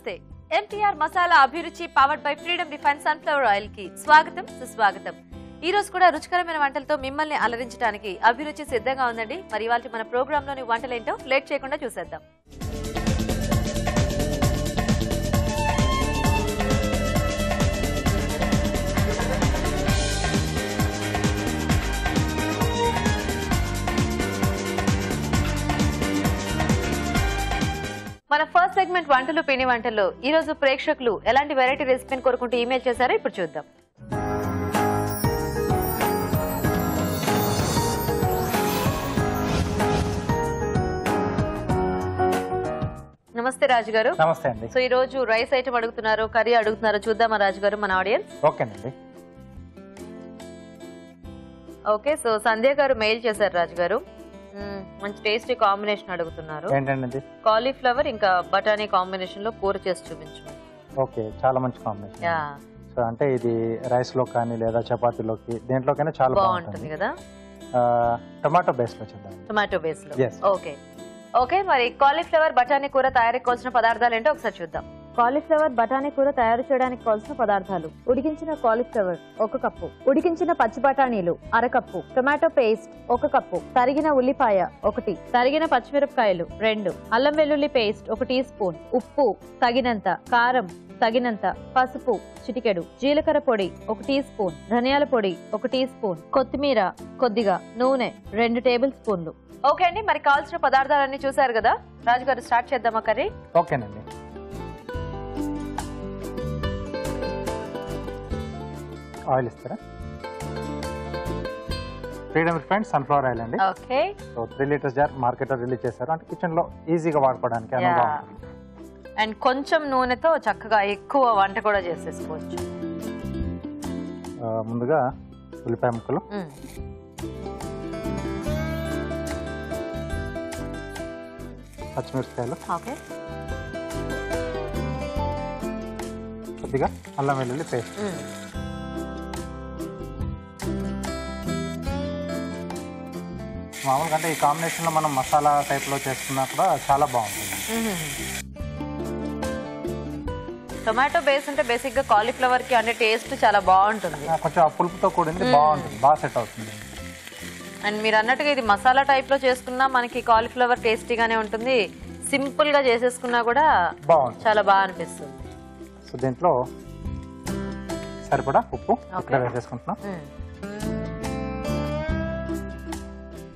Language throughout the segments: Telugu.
నమస్తే ఎంటీఆర్ మసాలా అభిరుచి powered by freedom refine sunflower oil కి స్వాగతం సుస్వాగతం. ఈ రోజు కూడా రుచికరమైన వంటలతో మిమ్మల్ని అలరించడానికి అభిరుచి సిద్ధంగా ఉందండి. మరి ఇవాళ మన ప్రోగ్రామ్ లోని వంటలేంటో లేట్ చేయకుండా చూసేద్దాం. మన ఫస్ట్ సెగ్మెంట్ వంటలు పిండి వంటల్లో ఈ రోజు ప్రేక్షకులు ఎలాంటి వెరైటీ రెసిపీని కోరుకుంటూ ఈమెయిల్ చేశారో ఇప్పుడు చూద్దాం. నమస్తే రాజు గారు. నమస్తే అండి. సో ఈ రోజు రైస్ ఐటమ్ అడుగుతున్నారు, కర్రీ అడుగుతున్నారు, చూద్దామా రాజు గారు మన ఆడియన్స్? ఓకేనండి. ఓకే, సో సంధ్య గారు మెయిల్ చేశారు రాజు గారు. మంచి టేస్టీ కాంబినేషన్ అడుగుతున్నారు. ఏంటండి? కాలీఫ్లవర్ ఇంకా బఠానీ కాంబినేషన్ లో కూర చేసి చూపించు. ఓకే, చాలా మంచి కాంబినేషన్. సో అంటే ఇది రైస్ లో కానీ లేదా చపాతీలోకి దేంట్లోకైనా చాలా బాగుంటుంది కదా. టొమాటో బేస్ లో చేద్దాం. టొమాటో బేస్ లో. ఓకే ఓకే, మరి కాలీఫ్లవర్ బఠానీ కూర తయారీకి కావాల్సిన పదార్థాలు ఏంటో ఒకసారి చూద్దాం. కాలీఫ్లవర్ బఠానీ కూర తయారు చేయడానికి కావాల్సిన పదార్థాలు: ఉడికించిన కాలీఫ్లవర్ 1 కప్పు, ఉడికించిన పచ్చి బఠానీలు 1/2 కప్పు, టొమాటో పేస్ట్ 1 కప్పు, తరిగిన ఉల్లిపాయ 1, తరిగిన పచ్చిమిరపకాయలు 2, అల్లం వెల్లుల్లి పేస్ట్ 1 టీ స్పూన్, ఉప్పు తగినంత, కారం తగినంత, పసుపు చిటికెడు, జీలకర్ర పొడి 1 టీ స్పూన్, ధనియాల పొడి 1 టీ స్పూన్, కొత్తిమీర కొద్దిగా, నూనె 2 టేబుల్ స్పూన్లు. ఓకే అండి, మరి కావాల్సిన పదార్థాలన్నీ చూసారు కదా. రాజుగారు స్టార్ట్ చేద్దామా కర్రీ? ఓకేనండి. ఆయిల్ ఇస్తారా? ఫ్రీడమ్ రిఫైన్డ్ సన్ఫ్లవర్ ఆయిల్ అండి. Okay. So 3 litres jar market లో రిలీజ్ చేశారు, అంటే కిచెన్ లో ఈజీగా వాడుకోవడానికి అనువుగా ఉంటుంది. అండ్ కొంచెం నూనెతో చక్కగా ఎక్కువ వంట కూడా చేసేసుకోవచ్చు. ముందుగా ఉల్లిపాయ ముక్కలు, పచ్చిమిరపకాయలు, కొద్దిగా అల్లం వెల్లుల్లి పేస్ట్, మామూలుగా అంటే ఈ కాంబినేషన్ లో మనం మసాలా టైప్ లో చేసుకున్నా కూడా చాలా బాగుంటుంది. టొమాటో బేస్ అంటే బేసిక్ గా కాలీఫ్లవర్ కి అంటే టేస్ట్ చాలా బాగుంటుంది. కొంచెం ఆ పులుపుతో కూడింది బాగుంటుంది, బాగా సెట్ అవుతుంది. అండ్ మీరు అన్నట్టుగా ఇది మసాలా టైప్ లో చేసుకున్నా మనకి కాలీఫ్లవర్ టేస్టీగానే ఉంటుంది. సింపుల్ గా చేసేసుకున్నా కూడా బాగుంటుంది, చాలా బాగా అనిపిస్తుంది. సో దీంట్లో సరిపడా ఉప్పు ఇక్కడ వేసేసుకుంటున్నాం.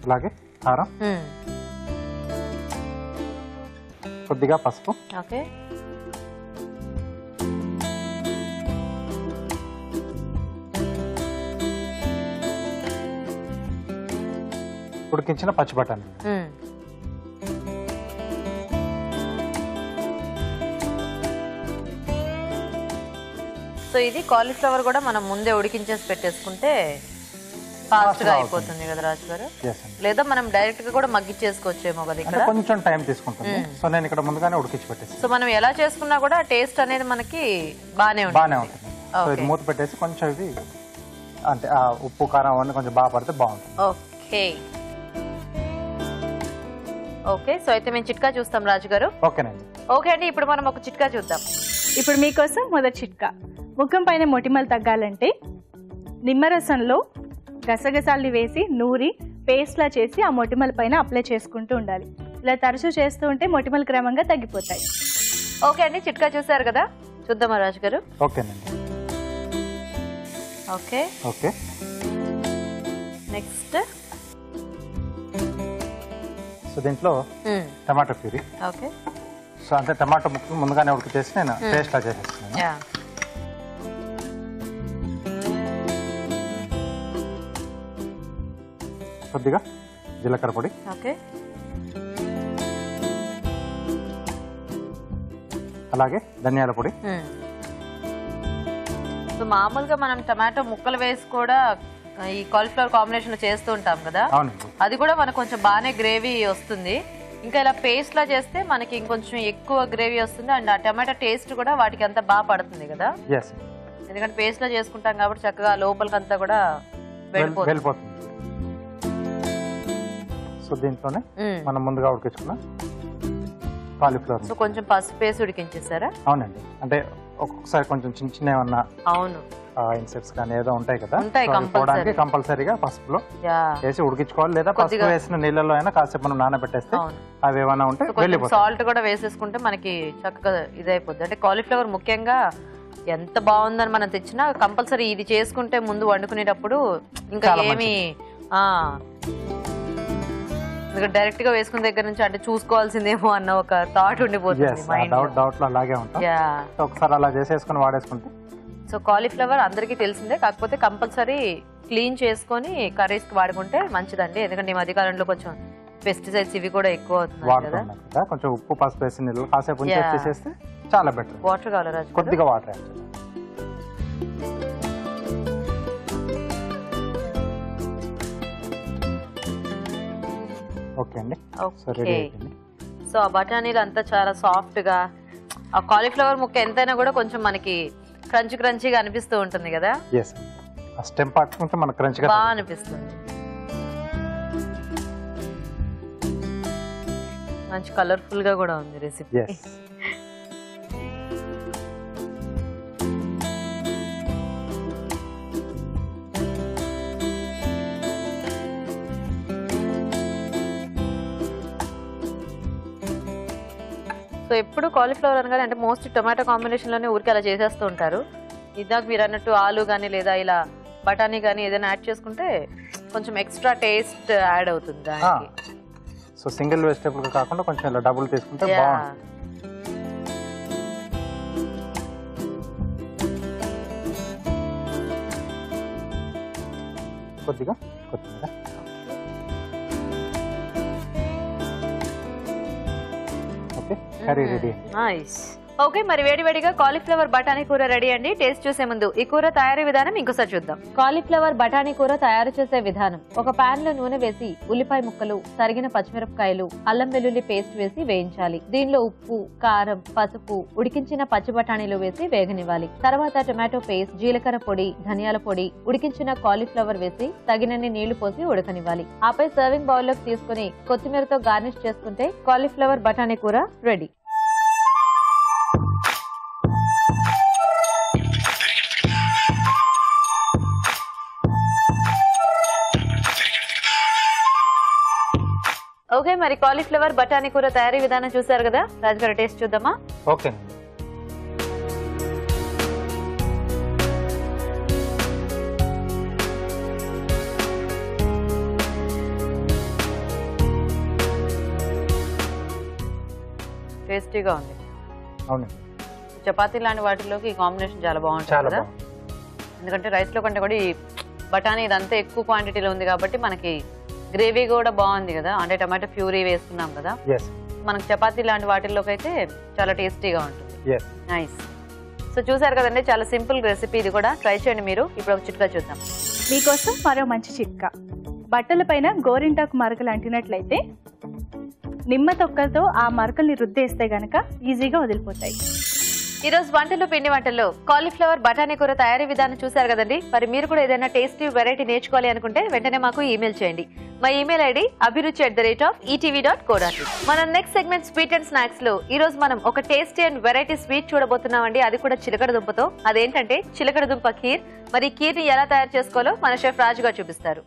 అలాగే కారం, కొద్దిగా పసుపు, ఓకే, ఉడికించిన పచ్చి బఠానీ. సో ఇది కాలీఫ్లవర్ కూడా మనం ముందే ఉడికించేసి పెట్టేసుకుంటే ఫాస్ట్ గా అయిపోతుంది కదా రాజు గారు. లేదా మనం డైరెక్ట్ గా కూడా మగ్గిచ్చేసుకోవచ్చేమో కదా. ఇక్కడ కొంచెం టైం తీసుకుంటుంది. సో నేను ఇక్కడ ముందుగానే ఉడికించి పెట్టేస్తాను. సో మనం ఎలా చేసుకున్నా కూడా టేస్ట్ అనేది మనకి బానే ఉంటుంది. సో ఇది మూత పెట్టేసి కొంచెం ఇది అంటే ఆ ఉప్పు కారం అవన్నీ కొంచెం బాగా పడితే బాగుంటుంది. ఓకే ఓకే, సో అయితే మేము చిట్కా చూస్తాం రాజు గారు. ఓకేనండి. ఓకే అండి, ఇప్పుడు మనం ఒక చిట్కా చూద్దాం. ఇప్పుడు మీకోసం మొదటి చిట్కా: ముఖం పైన మొటిమలు తగ్గాలంటే నిమ్మరసంలో గసగసాల్ని వేసి నూరి పేస్ట్లా చేసి ఆ మొటిమల పైన అప్లై చేసుకుంటూ ఉండాలి. ఇలా తరచూ చేస్తూ ఉంటే మొటిమలు క్రమంగా తగ్గిపోతాయి. ఓకే అండి, చిట్కా చూసారు కదా, చూద్దామా రాజు గారు? ఓకేనండి. ఓకే ఓకే, నెక్స్ట్ సో దీంట్లో టమాటో ప్యూరీ. ఓకే, సో అంటే టమాటో ముక్కలు ముందుగానే ఉడికిచేసి నేను పేస్ట్ లా చేసేస్తున్నాను. కొద్దిగా జీలకర్ర పొడి, ఓకే, అలాగే ధనియాల పొడి. సో మామూలుగా మనం టమాటో ముక్కలు వేసి కూడా ఈ కాలీఫ్లవర్ కాంబినేషన్ చేస్తూ ఉంటాం కదా, అది కూడా మనకు కొంచెం బాగానే గ్రేవీ వస్తుంది. ఇంకా ఇలా పేస్ట్ లా చేస్తే మనకి ఇంకొంచెం ఎక్కువ గ్రేవీ వస్తుంది. అండ్ ఆ టమాటో టేస్ట్ కూడా వాటికి అంతా బాగా పడుతుంది కదా. ఎందుకంటే పేస్ట్ లా చేసుకుంటాం కాబట్టి చక్కగా లోపలికంతా కూడా వెళ్ళిపోతుంది. సో దీంట్లోనే మనం ముందుగా ఉడికించుకున్న కాలీఫ్లవర్. సో కొంచెం పసుపు వేసి ఉడికించేసారా? అవునండి, అంటే ఒక్కొక్కసారి కొంచెం చిన్న చిన్న ఏమన్నా అవును ఇన్సెక్ట్స్ కానీ ఏదో ఉంటాయి కదా, ఉంటాయి, సో అవి పోవడానికి కంపల్సరీగా పసుపులో వేసి ఉడికించుకోవాలి. లేదా పసుపు వేసిన నీళ్ళలో అయినా కాసేపు మనం నానబెట్టేస్తే అవి ఏమైనా ఉంటే వెళ్ళిపోతాయి. సాల్ట్ కూడా వేసేసుకుంటే మనకి చక్కగా ఇదైపోద్ది. అంటే కాలీఫ్లవర్ ముఖ్యంగా ఎంత బాగుందని మనం తెచ్చినా కంపల్సరీ ఇది చేసుకుంటే ముందు వండుకునేటప్పుడు ఇంకా ఏమి డైరెక్ట్ గా వేసుకున్న దగ్గర నుంచి అంటే చూసుకోవాల్సిందేమో అన్న ఒక థాట్ ఉండిపోతుంది మైండ్ లో. డౌట్ లో అలాగే ఉంటాం. ఒకసారి అలా చేసేసుకుని వాడేసుకుంటే. సో కాలీఫ్లవర్ అందరికీ తెలిసిందే, కాకపోతే కంపల్సరీ క్లీన్ చేసుకొని కర్రీస్ కి వాడుకుంటే మంచిదండి. ఎందుకంటే ఈ మధ్యకాలంలో కొంచెం పెస్టిసైడ్స్ ఇవి కూడా ఎక్కువ అవుతున్నాయి కదా. కొంచెం ఉప్పు పసుపు వేసి నీళ్ళు కాసేపు ఉంచేసేస్తే చాలా బెటర్. వాటర్ కావాలి రాజు? కొద్దిగా వాటర్ యాడ్ చేయాలి. ఓకే అండి, సో రెడీ అయిపోయింది. సో ఆ బఠానీలు అంతా చాలా సాఫ్ట్ గా, ఆ కాలీఫ్లవర్ ముక్క ఎంతైనా కూడా కొంచెం మనకి క్రంచ్ క్రంచీగా అనిపిస్తూ ఉంటుంది కదా. ఎస్, ఆ స్టెమ్ పట్టుకుంటే మనకు క్రంచ్ గా బాగా అనిపిస్తుంది. మంచి కలర్ఫుల్ గా కూడా ఉంది రెసిపీ. సో ఎప్పుడు కాలీఫ్లవర్ అనగానే అంటే మోస్ట్ టొమాటో కాంబినేషన్ లోనే ఊరికి అలా చేసేస్తూ ఉంటారు. ఇదాక మీరు అన్నట్టు ఆలు కానీ లేదా ఇలా బఠానీ కానీ ఏదైనా యాడ్ చేసుకుంటే కొంచెం ఎక్స్ట్రా టేస్ట్ యాడ్ అవుతుంది దానికి. సో సింగిల్ వెజిటేబుల్ కాకుండా కొంచెం ఇలా డబుల్ తీసుకుంటే బాగుంటుంది. కొద్దిగా కొత్తిమీర. Okay, curry ready. Nice. Okay, మరి వేడివేడిగా కాలీఫ్లవర్ బఠానీ కూర రెడీ అండి. టేస్ట్ చూసే ముందు ఈ కూర తయారీ విధానం ఇంకోసారి చూద్దాం. కాలీఫ్లవర్ బఠానీ కూర తయారు చేసే విధానం: ఒక పాన్ లో నూనె వేసి ఉల్లిపాయ ముక్కలు, తరిగిన పచ్చిమిరపకాయలు, అల్లం వెల్లుల్లి పేస్ట్ వేసి వేయించాలి. దీనిలో ఉప్పు, కారం, పసుపు, ఉడికించిన పచ్చి బఠానీలు వేసి వేగనివ్వాలి. తర్వాత టొమాటో పేస్ట్, జీలకర్ర పొడి, ధనియాల పొడి, ఉడికించిన కాలీఫ్లవర్ వేసి తగినన్ని నీళ్లు పోసి ఉడకనివ్వాలి. ఆపై సర్వింగ్ బౌల్ లోకి తీసుకుని కొత్తిమీరతో గార్నిష్ చేసుకుంటే కాలీఫ్లవర్ బఠానీ కూర రెడీ. ఓకే, మరి కాలీఫ్లవర్ బఠానీ కూర తయారీ విధానం చూసారు కదా. రాజుగారు టేస్ట్ చూద్దామా? ఓకే, టేస్టీగా ఉంది. అవునండి, చపాతీ లాంటి వాటిలోకి ఈ కాంబినేషన్ చాలా బాగుంటుంది కదా. ఎందుకంటే రైస్ లో కంటే కూడా ఈ బఠానీ ఇదంతా ఎక్కువ క్వాంటిటీలో ఉంది కాబట్టి మనకి గ్రేవీ కూడా బాగుంది కదా. అంటే టమాటో ప్యూరీ వేసుకున్నాం కదా, మనకు చపాతీ లాంటి వాటిల్లోకి అయితే చాలా టేస్టీగా ఉంటుంది. నైస్. సో చూసారు కదండి, చాలా సింపుల్ రెసిపీ, ఇది కూడా ట్రై చేయండి మీరు. ఇప్పుడు ఒక చిట్కా చూద్దాం. మీకోసం మరో మంచి చిట్కా. బట్టల పైన గోరింటాకు మరకలు అంటినట్లయితే నిమ్మ తొక్కలతో ఆ మరకల్ని రుద్దేస్తే గనక ఈజీగా వదిలిపోతాయి. ఈ రోజు వంటలు పిండి వంటల్లో కాలీఫ్లవర్ బఠానీ కూర తయారీ విధానం చూసారు కదండి. మరి మీరు కూడా ఏదైనా టేస్టీ వెరైటీ నేర్చుకోవాలి అనుకుంటే వెంటనే మాకు ఈమెయిల్ చేయండి. మా ఈమెయిల్ ఐడి abhiruchi@etv.co.in. మనం next segment sweet and snacks లో ఈ రోజు మనం ఒక టేస్టీ అండ్ వెరైటీ స్వీట్ చూడబోతున్నామండి. అది కూడా చిలకడ దుంపతో. అదేంటంటే చిలకడ దుంప ఖీర్. మరి ఖీర్ ని ఎలా తయారు చేసుకోవాలో మన షెఫ్ రాజు గారు చూపిస్తారు.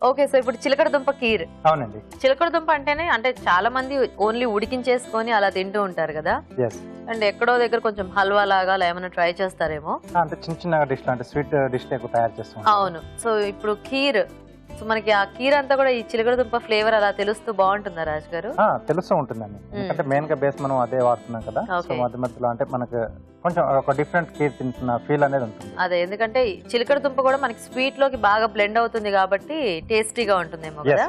ఓకే, సో ఇప్పుడు చిలకడ దుంప ఖీర్. అవునండి, చిలకడ దుంప అంటేనే అంటే చాలా మంది ఓన్లీ ఉడికించేసుకొని అలా తింటూ ఉంటారు కదా. అండ్ ఎక్కడో దగ్గర కొంచెం హల్వా లాగా ఏమైనా ట్రై చేస్తారేమో. అంటే చిన్న చిన్న డిష్ అంటే స్వీట్ డిష్ ఎక్కువ తయారు చేస్తాం. అవును, సో ఇప్పుడు ఖీర్. సో మనకి ఆ ఖీర్ అంతా కూడా ఈ చిలకడ దుంప ఫ్లేవర్ అలా తెలుస్తూ బాగుంటుందా రాజు గారు? తెలుస్తూ ఉంటుందండి, ఎందుకంటే మెయిన్ గా బేస్ మనం అదే వాడుతున్నాం కదా. సో మధ్య మధ్యలో అంటే మనకు కొంచెం ఒక డిఫరెంట్ ఖీర్ తింటున్న ఫీల్ అనేది ఉంటుంది. అదే, ఎందుకంటే చిలకడ దుంప కూడా మనకి స్వీట్ లోకి బాగా బ్లెండ్ అవుతుంది కాబట్టి టేస్టీగా ఉంటుందేమో కదా.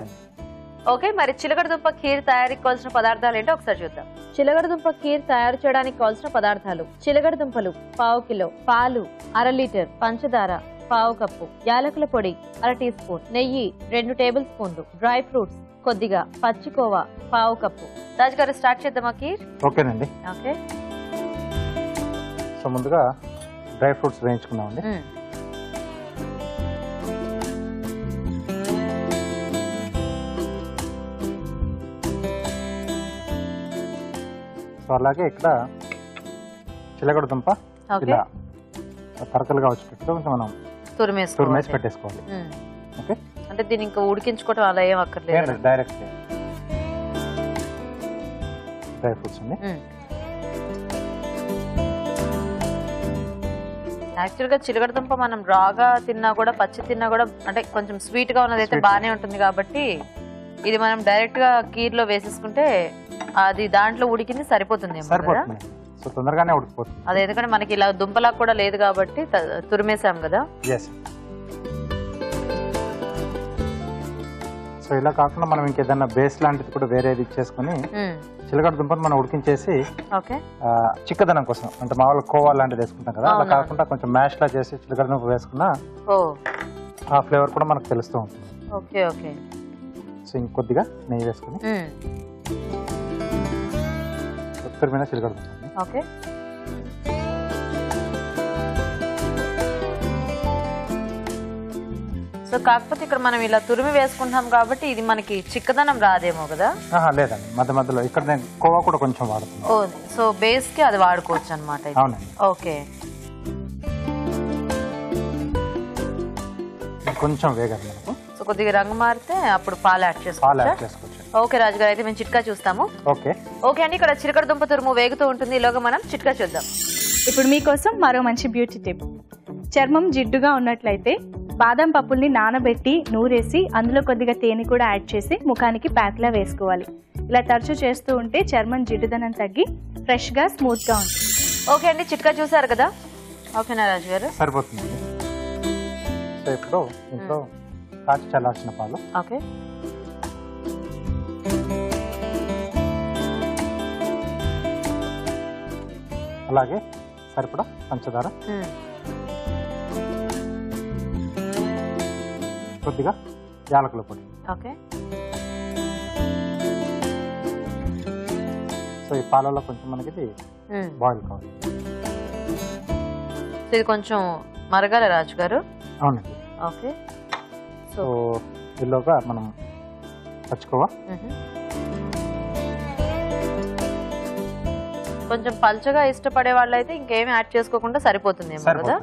ఓకే, మరి చిలకడ దుంప ఖీర్ తయారీకి కావాల్సిన పదార్థాలు ఏంటో ఒకసారి చూద్దాం. చిలకడ దుంప ఖీర్ తయారు చేయడానికి కావాల్సిన పదార్థాలు: చిలకడ దుంపలు 1/2 కిలో, పాలు 1/2 లీటర్, పంచదార 1/2 కప్పు, యాలకుల పొడి 1/2 టీ స్పూన్, నెయ్యి 2 టేబుల్ స్పూన్లు, డ్రై ఫ్రూట్స్ కొద్దిగా, పచ్చికోవా 1/2 కప్పు. రాజు గారు స్టార్ట్ చేద్దామా ఖీర్? ఓకేనండి. ఓకే, సో ముందుగా డ్రై ఫ్రూట్స్ వేయించుకున్నామండి. అలాగే ఇక్కడ చిలకడ దుంప ఓకే ఇలా తరకలుగా వచ్చేటట్టు కొంచెం మనం తురిమేసి పెట్టేసుకోవాలి. ఓకే, అంటే దీన్ని ఇంకా ఉడికించుకోవడం అలా ఏం అక్కర్లేదు, డైరెక్ట్ డ్రై ఫ్రూట్స్ అండి. యాక్చువల్ గా చిలకడ దుంప మనం రాగా తిన్నా కూడా పచ్చి తిన్నా కూడా అంటే కొంచెం స్వీట్ గా ఉన్నదైతే బాగానే ఉంటుంది కాబట్టి ఇది మనం డైరెక్ట్ గా కీర్లో వేసేసుకుంటే అది దాంట్లో ఉడికింది సరిపోతుంది. సో తొందరగానే ఉడికిపోతుంది. అదే ఎందుకంటే మనకి ఇలా దుంపలా కూడా లేదు కాబట్టి తురిమేసాం కదా. సో ఇలా కాకుండా మనం ఇంకేదన్నా బేస్ లాంటిది కూడా వేరేది ఇచ్చేసుకుని చిలకడ దుంపను మనం ఉడికించేసి చిక్కదనం కోసం అంటే మామూలుగా కోవా లాంటిది వేసుకుంటాం కదా, అలా కాకుండా కొంచెం మ్యాష్ లా చేసి చిలకడ దుంప వేసుకున్నా ఆ ఫ్లేవర్ కూడా మనకు తెలుస్తూ ఉంటుంది. Okay okay. సో ఇంకొద్దిగా నెయ్యి వేసుకుని తురిమిన చిలకడ దుంప. ఓకే, సో కాకపోతే ఇక్కడ మనం ఇలా తురిమి వేసుకుంటాం కాబట్టి ఇది మనకి చిక్కదనం రాదేమో కదా. లేదండి, మధ్య మధ్యలో ఇక్కడ నేను కోవా కూడా కొంచెం వాడుతున్నాను. సో బేస్ కి అది వాడుకోవచ్చు అనమాట. అవునండి. ఓకే, కొంచెం వేగాలి మనకు. సో కొద్దిగా రంగు మారితే అప్పుడు పాలు యాడ్ చేసుకోవచ్చు. ఓకే రాజు గారు, అయితే మేము చిట్కా చూస్తాము. ఓకే ఓకే అండి, ఇక్కడ చిలకడ దుంప తురుము వేగుతూ ఉంటుంది, ఈలోగా మనం చిట్కా చూద్దాం. ఇప్పుడు మీకోసం మరో మంచి బ్యూటీ టిప్. చర్మం జిడ్డుగా ఉన్నట్లయితే బాదం పప్పుల్ని నానబెట్టి నూరేసి అందులో కొద్దిగా తేనె కూడా యాడ్ చేసి ముఖానికి ప్యాక్లా వేసుకోవాలి. ఇలా తరచూ చేస్తూ ఉంటే చర్మం జిడ్డుదనం తగ్గి ఫ్రెష్గా స్మూత్గా ఉంటుంది. ఓకే అండి, చిట్కా చూసారు కదా. ఓకేనా రాజు గారు? సరిపోతుంది. సో ఇప్పుడు ఇంట్లో కాచి చల్లార్చిన పాలు. ఓకే, అలాగే సరిపడా పంచదార, కొద్దిగా యాలకుల పొడి. ఓకే, సో ఈ పాలలో కొంచెం మనకి బాయిల్ కావాలి. ఇది కొంచెం మరగాలి రాజు గారు. అవునండి. ఓకే, సో ఇల్లోగా మనం పచ్చుకోవా కొంచెం పల్చగా ఇష్టపడే వాళ్ళు అయితే ఇంకేమి యాడ్ చేసుకోకుండా సరిపోతుంది కదా.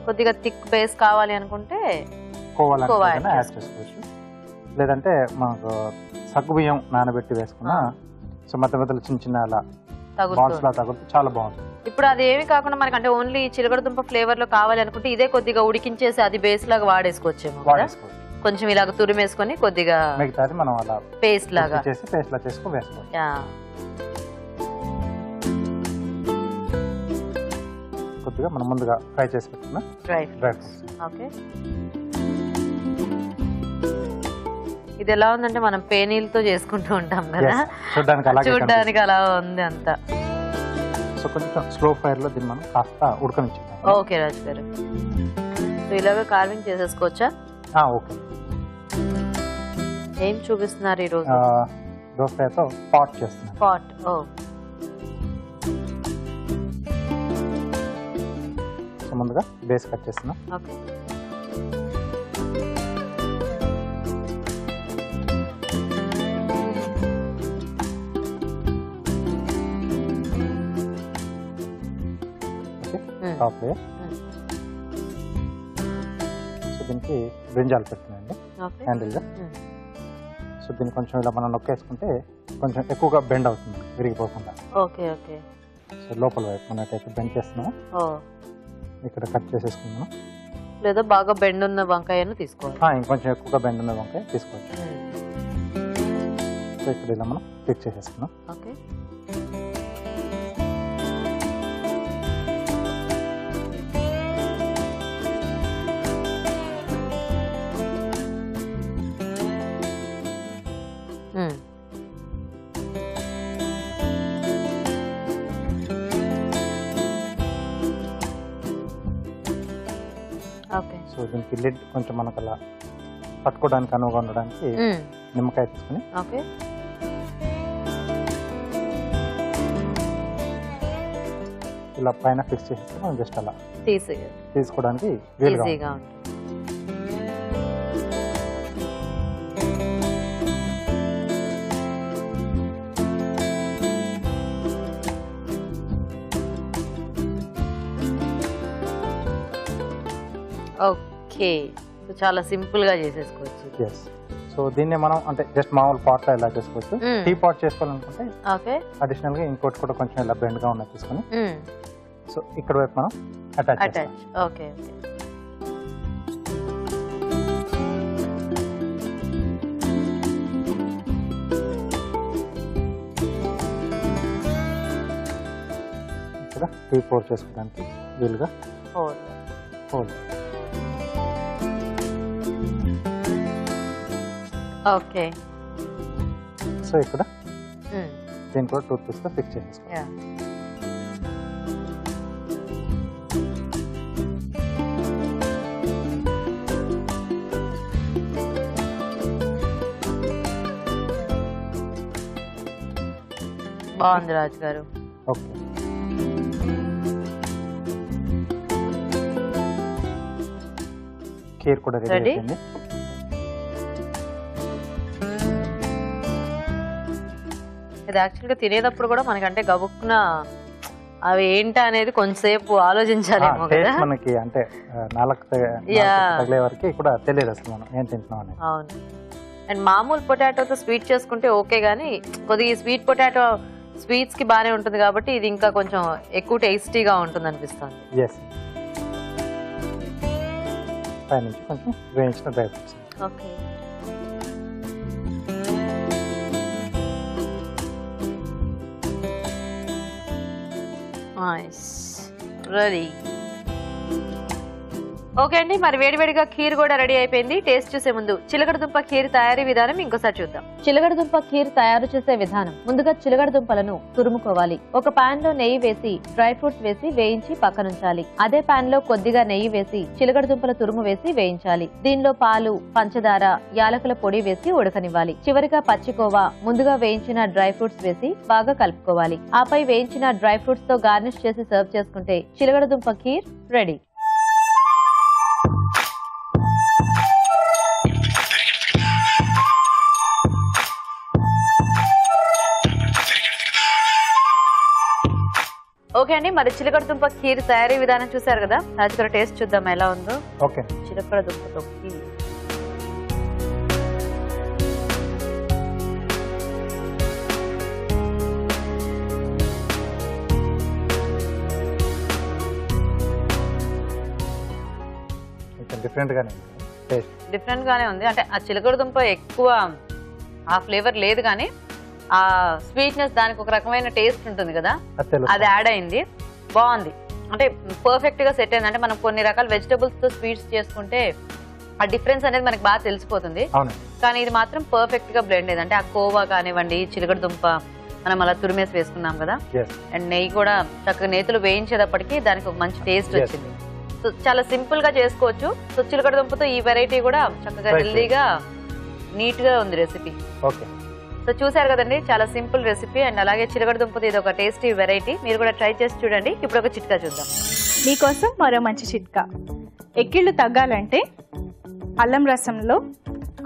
కొద్దిగా థిక్ బేస్ కావాలి అనుకుంటే కోవా యాడ్ చేసుకోవచ్చు. లేదంటే మనకు సగ్గు బియ్యం నానబెట్టి వేసుకున్నా సో మధ్య మధ్యలో చిన్న చిన్న అలా బాల్స్ లా తగులుతూ చాలా బాగుంటుంది. ఇప్పుడు అది ఏమి కాకుండా మనకి అంటే ఓన్లీ చిలకడ దుంప ఫ్లేవర్ లో కావాలి అనుకుంటే ఇదే కొద్దిగా ఉడికించేసి అది బేస్ లాగా వాడేసుకోవచ్చేమో. కొంచెం ఇలాగ తురిమేసుకొని కొద్దిగా మిగతాది మనం అలా పేస్ట్ లాగా చేసుకొని వేసుకోవాలి. కొద్దిగా మనం ముందుగా ఫ్రై చేసి పెట్టుకున్న డ్రై ఫ్రూట్స్. ఓకే, ఇది ఎలా ఉందంటే మనం పేనీలతో చేసుకుంటూ ఉంటాం కదా, చూడడానికి అలా ఉంది అంతా. సో కొంచెం స్లో ఫైర్ లో దీన్ని మనం కాస్త ఉడకనిచ్చాం. ఓకే రాజు గారు, సో ఇలాగ కార్వింగ్ చేసేసుకోవచ్చా? ఓకే. ఏం చూపిస్తున్నారు ఈ రోజు? దోసకాయతో పాట్ చేస్తున్నారు. పాట్. సో ముందుగా బేస్ కట్ చేస్తున్నాం. Okay, top layer. సో దీనికి బ్రింజాలు పెడుతున్నాయండి హ్యాండిల్గా. సో దీన్ని కొంచెం ఇలా మనం నొక్కేసుకుంటే కొంచెం ఎక్కువగా బెండ్ అవుతుంది విరిగిపోకుండా. Okay okay. సో లోపల వైపు మనకైతే బెండ్ చేస్తున్నాము, ఇక్కడ కట్ చేసేసుకున్నాము. లేదా బాగా బెండ్ ఉన్న వంకాయను తీసుకోవాలి. ఇంకొంచెం ఎక్కువగా బెండ్ ఉన్న వంకాయ తీసుకోవచ్చు. సో ఇక్కడ ఇలా మనం క్లిక్ చేసేసుకున్నాం. ఓకే, సో దీనికి లిడ్ కొంచెం మనకు అలా పట్టుకోవడానికి అనువుగా ఉండడానికి నిమ్మకాయ తీసుకుని ఇలా పైన ఫిక్స్ చేసేస్తే మనం జస్ట్ అలా తీసుకోవడానికి వీలుగా ఉంటుంది. ఓకే, చాలా సింపుల్ గా చేసేసుకోవచ్చు. ఎస్. సో దీన్ని మనం అంటే జస్ట్ మామూలు పాట్ లో ఇలా చేసుకోవచ్చు. టీ పాట్ చేసుకోవాలనుకుంటే ఓకే, అడిషనల్ గా ఇంకోటి కూడా కొంచెం ఇలా బెండ్ గా ఉన్నది తీసుకొని సో ఇక్కడ వైపు మనం అటాచ్ చేస్తాం. Okay okay. ఇక్కడ టీ పోర్ చేసుకోవడానికి వీలుగా హోల్. ఓకే. సో ఇక్కడ దీన్ని కూడా టూత్ పీస్ తో ఫిక్స్ చేసేసుకోవాలి. బాగుంది రాజు గారు. ఓకే. కీర్ కూడా రెడీ అయిపోయింది. ఇది యాక్చువల్గా తినేటప్పుడు కూడా మనకంటే గబుక్కున అవి ఏంటి అనేది కొంచెంసేపు ఆలోచించాలేమో కదా. మనకి అంటే నాలుగు తగిలే వరకు కూడా తెలియదు అసలు మనం ఏం తింటున్నాం అనేది. అవును. అండ్ మామూలు పొటాటోతో స్వీట్ చేసుకుంటే ఓకే, కానీ కొద్దిగా ఈ స్వీట్ పొటాటో స్వీట్స్ కి బాగానే ఉంటుంది కాబట్టి ఇది ఇంకా కొంచెం ఎక్కువ టేస్టీగా ఉంటుంది అనిపిస్తుంది. ఎస్. పైనుంచి కొంచెం వేయించిన dry fruits. Okay. Nice, ready. Okay అండి, మరి వేడివేడిగా ఖీర్ కూడా రెడీ అయిపోయింది. టేస్ట్ చూసే ముందు చిలకడ దుంప ఖీర్ తయారీ విధానం ఇంకోసారి చూద్దాం. చిలకడ దుంప ఖీర్ తయారు చేసే విధానం. ముందుగా చిలకడ దుంపలను తురుముకోవాలి. ఒక పాన్ లో నెయ్యి వేసి డ్రై ఫ్రూట్స్ వేసి వేయించి పక్కనుంచాలి. అదే పాన్ లో కొద్దిగా నెయ్యి వేసి చిలకడ దుంపల తురుము వేసి వేయించాలి. దీనిలో పాలు, పంచదార, యాలకుల పొడి వేసి ఉడకనివ్వాలి. చివరిగా పచ్చికోవా, ముందుగా వేయించిన డ్రై ఫ్రూట్స్ వేసి బాగా కలుపుకోవాలి. ఆపై వేయించిన డ్రై ఫ్రూట్స్ తో గార్నిష్ చేసి సర్వ్ చేసుకుంటే చిలకడ దుంప ఖీర్ రెడీ. ఓకే అండి, మరి చిలకడ దుంప ఖీర్ తయారీ విధానం చూసారు కదా. రాజుగారు టేస్ట్ చూద్దాం ఎలా ఉందో. ఓకే. చిలకడ దుంపతో ఖీర్. డిఫరెంట్ గానే టేస్ట్. డిఫరెంట్ గానే ఉంది. అంటే ఆ చిలకడ దుంప ఎక్కువ ఆ ఫ్లేవర్ లేదు, కానీ ఆ స్వీట్నెస్ దానికి ఒక రకమైన టేస్ట్ ఉంటుంది కదా, అది యాడ్ అయింది. బాగుంది, అంటే పర్ఫెక్ట్ గా సెట్ అయింది. అంటే మనం కొన్ని రకాల వెజిటబుల్స్ తో స్వీట్స్ చేసుకుంటే ఆ డిఫరెన్స్ అనేది మనకి బాగా తెలిసిపోతుంది, కానీ ఇది మాత్రం పర్ఫెక్ట్ గా బ్లెండ్ అయింది. అంటే ఆ కోవా కానివ్వండి, చిలకడ దుంప మనం అలా తురిమేసి వేసుకున్నాం కదా, అండ్ నెయ్యి కూడా చక్కగా నేతులు వేయించేటప్పటికి దానికి ఒక మంచి టేస్ట్ వచ్చింది. సో చాలా సింపుల్ గా చేసుకోవచ్చు. సో చిలకడ దుంపతో ఈ వెరైటీ కూడా చక్కగా హెల్దీగా నీట్ గా ఉంది రెసిపీ. సో చూసారు కదండి, చాలా సింపుల్ రెసిపీ. అండ్ అలాగే చిలకడ దుంపతో ఇది ఒక టేస్టీ వెరైటీ. మీరు కూడా ట్రై చేసి చూడండి. ఇప్పుడు ఒక చిట్కా చూద్దాం. మీకోసం మరో మంచి చిట్కా. ఎక్కిళ్ళు తగ్గాలంటే అల్లం రసంలో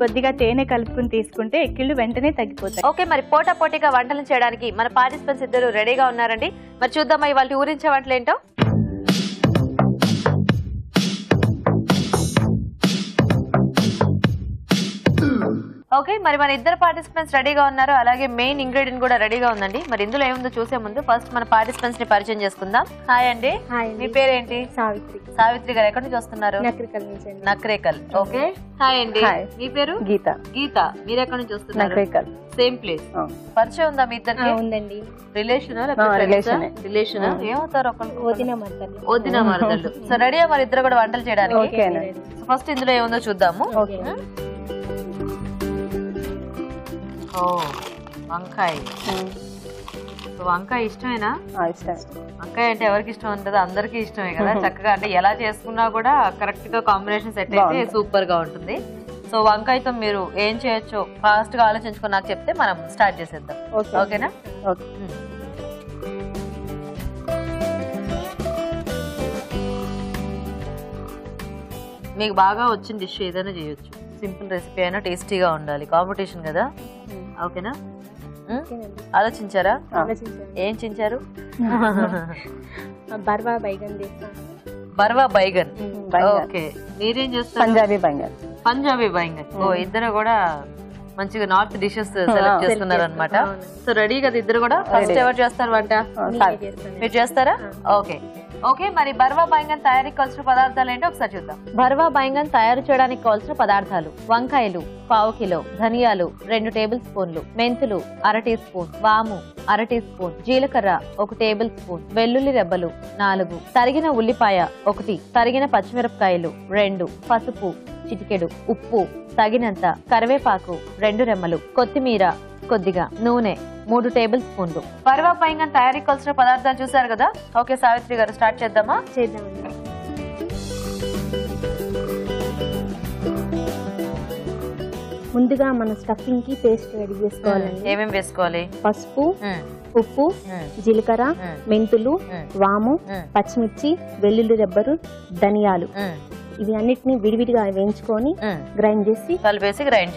కొద్దిగా తేనె కలుపుకుని తీసుకుంటే ఎక్కిళ్ళు వెంటనే తగ్గిపోతాయి. ఓకే, మరి పోటాపోటీగా వంటలు చేయడానికి మన పార్టిసిపెంట్స్ ఇద్దరు రెడీగా ఉన్నారండి. మరి చూద్దామా ఇవాళ ఊరించే వంటలు ఏంటో. ఓకే, మరి మన ఇద్దరు పార్టిసిపెంట్స్ రెడీగా ఉన్నారు. అలాగే మెయిన్ ఇంగ్రీడియంట్ కూడా రెడీగా ఉందండి. మరి ఇందులో ఏముందో చూసే ముందు ఫస్ట్ మన పార్టిసిపెంట్స్ ని పరిచయం చేసుకుందాం. హాయ్ అండి, మీ పేరేంటి? సావిత్రి. సావిత్రి గారు ఎక్కడి నుంచి వస్తున్నారు? నక్రేకల్. ఓకే, హాయ్ అండి, మీ పేరు? గీత. గీత, మీరు ఎక్కడి నుంచి వస్తున్నారు? Same place. పరిచయం ఉందా మీ ఇద్దరికి? ఉందండి. రిలేషన్ ఏమవుతారు? వదిన మరదళ్ళు. సో రెడీయా మరి ఇద్దరు కూడా వంటలు చేయడానికి? ఫస్ట్ ఇందులో ఏముందో చూద్దాము. వంకాయ. వంకాయ ఇష్టమేనా? వంకాయ అంటే ఎవరికి ఇష్టం ఉంటుందో అందరికి ఇష్టమే కదా. చక్కగా అంటే ఎలా చేసుకున్నా కూడా కరెక్ట్ గా కాంబినేషన్ సెట్ అయితే సూపర్ గా ఉంటుంది. సో వంకాయతో మీరు ఏం చేయొచ్చో ఫాస్ట్ గా ఆలోచించుకొని నాకు చెప్తే మనం స్టార్ట్ చేసేద్దాం. ఓకేనా? మీకు బాగా వచ్చిన డిష్ ఏదైనా చేయొచ్చు. సింపుల్ రెసిపీ అయినా టేస్టీగా ఉండాలి. కాంపిటీషన్ కదా. ఓకేనా? ఆలోచించారా? ఏం చించారు? బర్వా బైగన్. బైంగన్. ఓకే, మీరేం చేస్తారు? పంజాబీ బైంగన్. పంజాబీ బైగన్. ఓ, ఇద్దరు కూడా మంచిగా నార్త్ డిషెస్ సెలెక్ట్ చేస్తున్నారు అనమాట. సో రెడీ కదా ఇద్దరు కూడా? ఫస్ట్ ఎవరు చేస్తారు వంట? మీరు చేస్తారా? ఓకే ఓకే, మరి బర్వా బైంగన్ తయారీకి కావాల్సిన పదార్థాలు ఏంటో ఒకసారి చూద్దాం. బర్వా బైంగన్ తయారు చేయడానికి కావాల్సిన పదార్థాలు: వంకాయలు 1/2 కిలో, ధనియాలు 2 టేబుల్ స్పూన్లు, మెంతులు 1/2 టీ స్పూన్, వాము 1/2 టీ స్పూన్, జీలకర్ర 1 టేబుల్ స్పూన్, వెల్లుల్లి రెబ్బలు 4, తరిగిన ఉల్లిపాయ 1, తరిగిన పచ్చిమిరపకాయలు 2, పసుపు చిటికెడు, ఉప్పు తగినంత, కరివేపాకు 2 రెమ్మలు, కొత్తిమీర కొద్దిగా, నూనె 3 టేబుల్ స్పూన్లు. బర్వా బైంగన్ తయారీకి కావాల్సిన పదార్థాలు చూసారు కదా? ఓకే సావిత్రి గారు, స్టార్ట్ చేద్దామా? చేద్దామండి. ముందుగా మన స్టఫింగ్ కి పేస్ట్ రెడీ చేసుకోవాలండి. ఏమేమి వేసుకోవాలి? పసుపు, ఉప్పు, జీలకర్ర, మెంతులు, వాము, పచ్చిమిర్చి, వెల్లుల్లి రెబ్బరు, ధనియాలు, ఇవి అన్నిటిని విడివిడిగా వేయించుకొని గ్రైండ్ చేసి కలిపేసి గ్రైండ్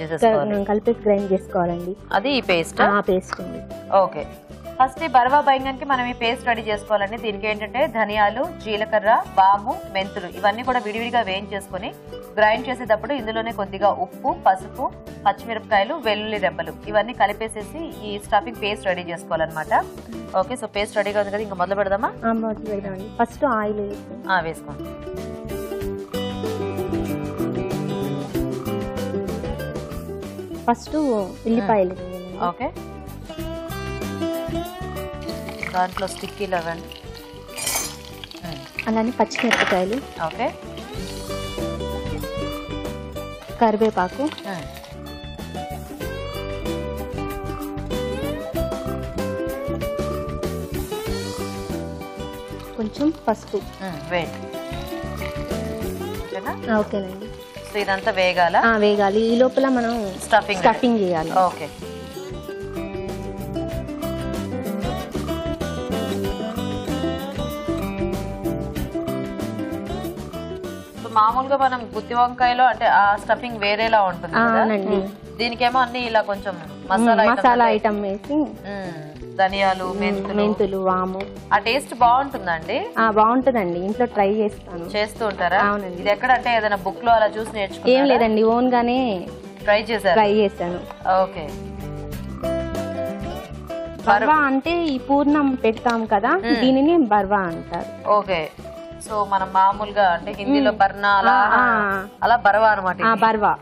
చేసుకోవాలండి. అది ఈ పేస్ట్. పేస్ట్ అండి. ఓకే, ఫస్ట్ ఈ బర్వా బైంగన్ కి మనం ఈ పేస్ట్ రెడీ చేసుకోవాలండి. దీనికి ఏంటంటే ధనియాలు, జీలకర్ర, వాము, మెంతులు ఇవన్నీ కూడా విడివిడిగా వేయించేసుకొని గ్రైండ్ చేసేటప్పుడు ఇందులోనే కొద్దిగా ఉప్పు, పసుపు, పచ్చిమిరపకాయలు, వెల్లుల్లి రెబ్బలు ఇవన్నీ కలిపేసేసి ఈ స్టఫింగ్ పేస్ట్ రెడీ చేసుకోవాలన్నమాట. ఓకే, సో పేస్ట్ రెడీగా ఉంది కదా, ఇంకా మొదలు పెడదామా? మొదలు పెడదామండి. ఫస్ట్ ఆయిల్ వేసుకోండి. ఫస్ట్ ఉల్లిపాయలు. ఓకే, దాంట్లో స్టిక్కీ లెవెన్, అలానే పచ్చిమిరపకాయలు, ఓకే, కరివేపాకు, కొంచెం పసుపు. ఓకేనండి. సో ఇదంతా వేగాల? వేగాలి. ఈ లోపల మనం స్టఫింగ్ చేయాలి. ఓకే, మామూలుగా మనం గుత్తి వంకాయలో అంటే ఆ స్టఫింగ్ వేరేలా ఉంటుంది కదా, దీనికేమో అన్ని ఇలా కొంచెం మసాలా ఐటమ్ వేసి ధనియాలు, మెంతులు, వాము. ఆ టేస్ట్ బాగుంటుందండి? బాగుంటుందండి. ఇంట్లో ట్రై చేస్తూ ఉంటారా? అవునండి. ఇది ఎక్కడ అంటే ఏదైనా బుక్ లో అలా చూసి నేర్చుకున్నారా? ఏం లేదండి, ఓన్ గానే ట్రై చేశాను. ఓకే, బర్వా అంటే ఈ పూర్ణం పెడతాం కదా, దీనిని బర్వా అంటారు. ఓకే, సో మనం మామూలుగా అంటే హిందీలో బర్నా అలా బర్వా అనమాట. బర్వా.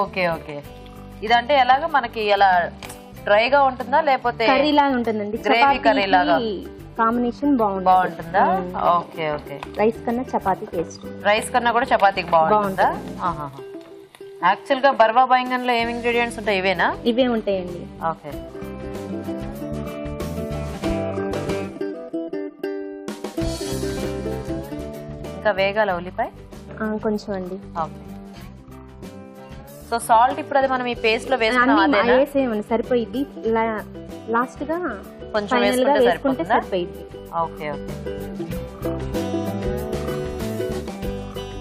ఓకే ఓకే, ఇదంటే ఎలాగ మనకి ఎలా డ్రైగా ఉంటుందా లేకపోతే కర్రీ లాగా ఉంటుందండి? గ్రేవీ కర్రీ లాగా కాంబినేషన్ బాగుంటుందా? ఓకే ఓకే, రైస్ కన్నా చపాతీ టేస్ట్. రైస్ కన్నా కూడా చపాతీకి బాగుంటుందా? యాక్చువల్ గా బర్వా బైంగన్ లో ఏం ఇంగ్రీడియంట్స్ ఉంటాయి? ఇవేనా? ఇవే ఉంటాయండి. ఓకే, ఇంకా వేగాల ఉల్లిపాయ కొంచెం అండి. ఓకే, సో సాల్ట్ ఇప్పుడు అది మనం ఈ పేస్ట్ లో వేసుకున్నాం, సరిపోయింది. లాస్ట్ గా కొంచెం వేసుకుంటే సరిపోయింది. ఓకే ఓకే,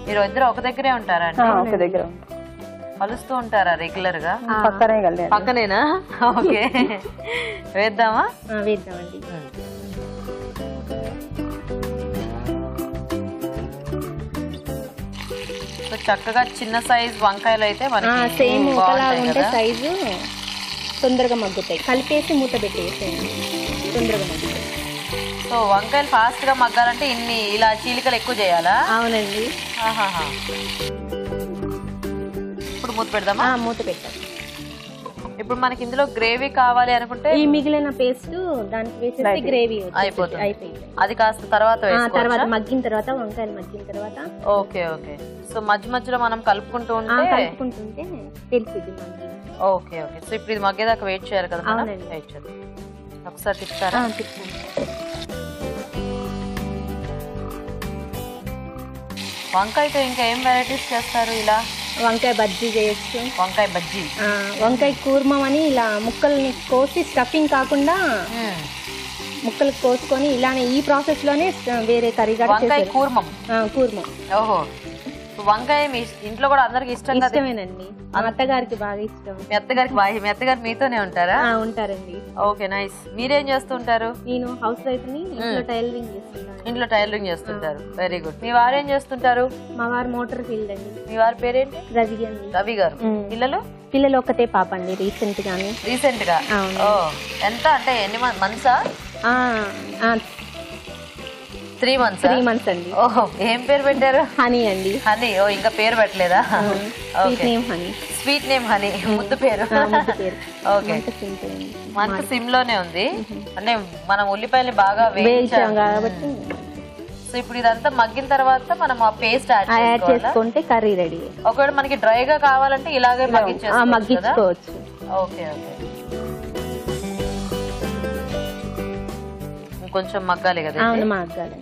మీరు ఇద్దరు ఒక దగ్గరే ఉంటారా అండి? ఒక దగ్గర కలుస్తూ ఉంటారా రెగ్యులర్ గా? పక్కనేనా? ఓకే, వేద్దామా? వేద్దామండి. చక్కగా చిన్న సైజ్ వంకాయలు అయితే సేమ్ ఒకలాగా ఉంటే సైజు తొందరగా మగ్గుతాయి. కలిపేసి మూత పెట్టేసేయండి, తొందరగా మగ్గుతాయి. సో వంకాయలు ఫాస్ట్ గా మగ్గాలంటే ఇన్ని ఇలా చీలికలు ఎక్కువ చేయాలా? అవునండి. ఇప్పుడు మూత పెడదామా? మూత పెట్టాలి. ఇప్పుడు మనకి ఇందులో గ్రేవీ కావాలి అనుకుంటే ఈ మిగిలిన పేస్ట్ దానికి వేసేస్తే గ్రేవీ అయిపోతుంది. అది కాస్త తర్వాత మగ్గిన తర్వాత, వంకాయలు మగ్గిన తర్వాత. ఓకే ఓకే, సో మధ్య మధ్యలో మనం కలుపుకుంటూ ఉంటే తెలిసింది. ఓకే ఓకే, సో ఇప్పుడు ఇది మగ్గేదాకా వెయిట్ చేయాలి కదా? వెయిట్ చేద్దాం. ఒకసారి తిప్పుతారా? వంకాయతో ఇంకా ఏం వెరైటీస్ చేస్తారు? ఇలా వంకాయ బజ్జీ చేయొచ్చు. వంకాయ బజ్జీ, వంకాయ కూర్మం అని ఇలా ముక్కల్ని కోసి స్టఫింగ్ కాకుండా ముక్కలు కోసుకొని ఇలానే ఈ ప్రాసెస్ లోనే వేరే కర్రీ కూర్మం. కూర్మం. ఓహో, వంకాయ మీ ఇంట్లో కూడా అందరికి ఇష్టంగా ఇష్టమేనండి. మా అత్తగారికి బాగా ఇష్టం. మీ అత్తగారు మీతోనే ఉంటారా? ఉంటారండి. Okay nice. మీరేం చేస్తుంటారు? నేను హౌస్ వైఫ్ ని, ఇంట్లో టైలరింగ్ చేస్తుంటాను. ఇంట్లో టైలరింగ్ చేస్తుంటారు, వెరీ గుడ్. మీ వారు ఏం చేస్తుంటారు? మా వారు మోటార్ ఫీల్డ్ అండి. మీ వారి పేరేంటి? రవి అండి. రవి గారు. పిల్లలు ఒక్కతే పాప అండి. రీసెంట్ గా ఎంత అంటే ఎన్ని మంత్సా? 3 months. 3 months అండి. ఓహో, ఏం పేరు పెట్టారు? హనీ అండి. హనీ. ఓ, ఇంకా పేరు పెట్టలేదా? Sweet name honey. Sweet name honey, ముద్దు పేరు. ఓకే, మనకు సిమ్ లోనే ఉంది. అంటే మనం ఉల్లిపాయలు బాగా వేయించాం కాబట్టి. సో ఇప్పుడు ఇదంతా మగ్గిన తర్వాత మనం ఆ పేస్ట్ యాడ్ చేసుకుంటే కర్రీ రెడీ. ఒకవేళ మనకి డ్రైగా కావాలంటే ఇలాగే మగ్గించుకోవచ్చు. ఓకే ఓకే, కొంచెం మగ్గాలి కదా? అవును, మగ్గాలి.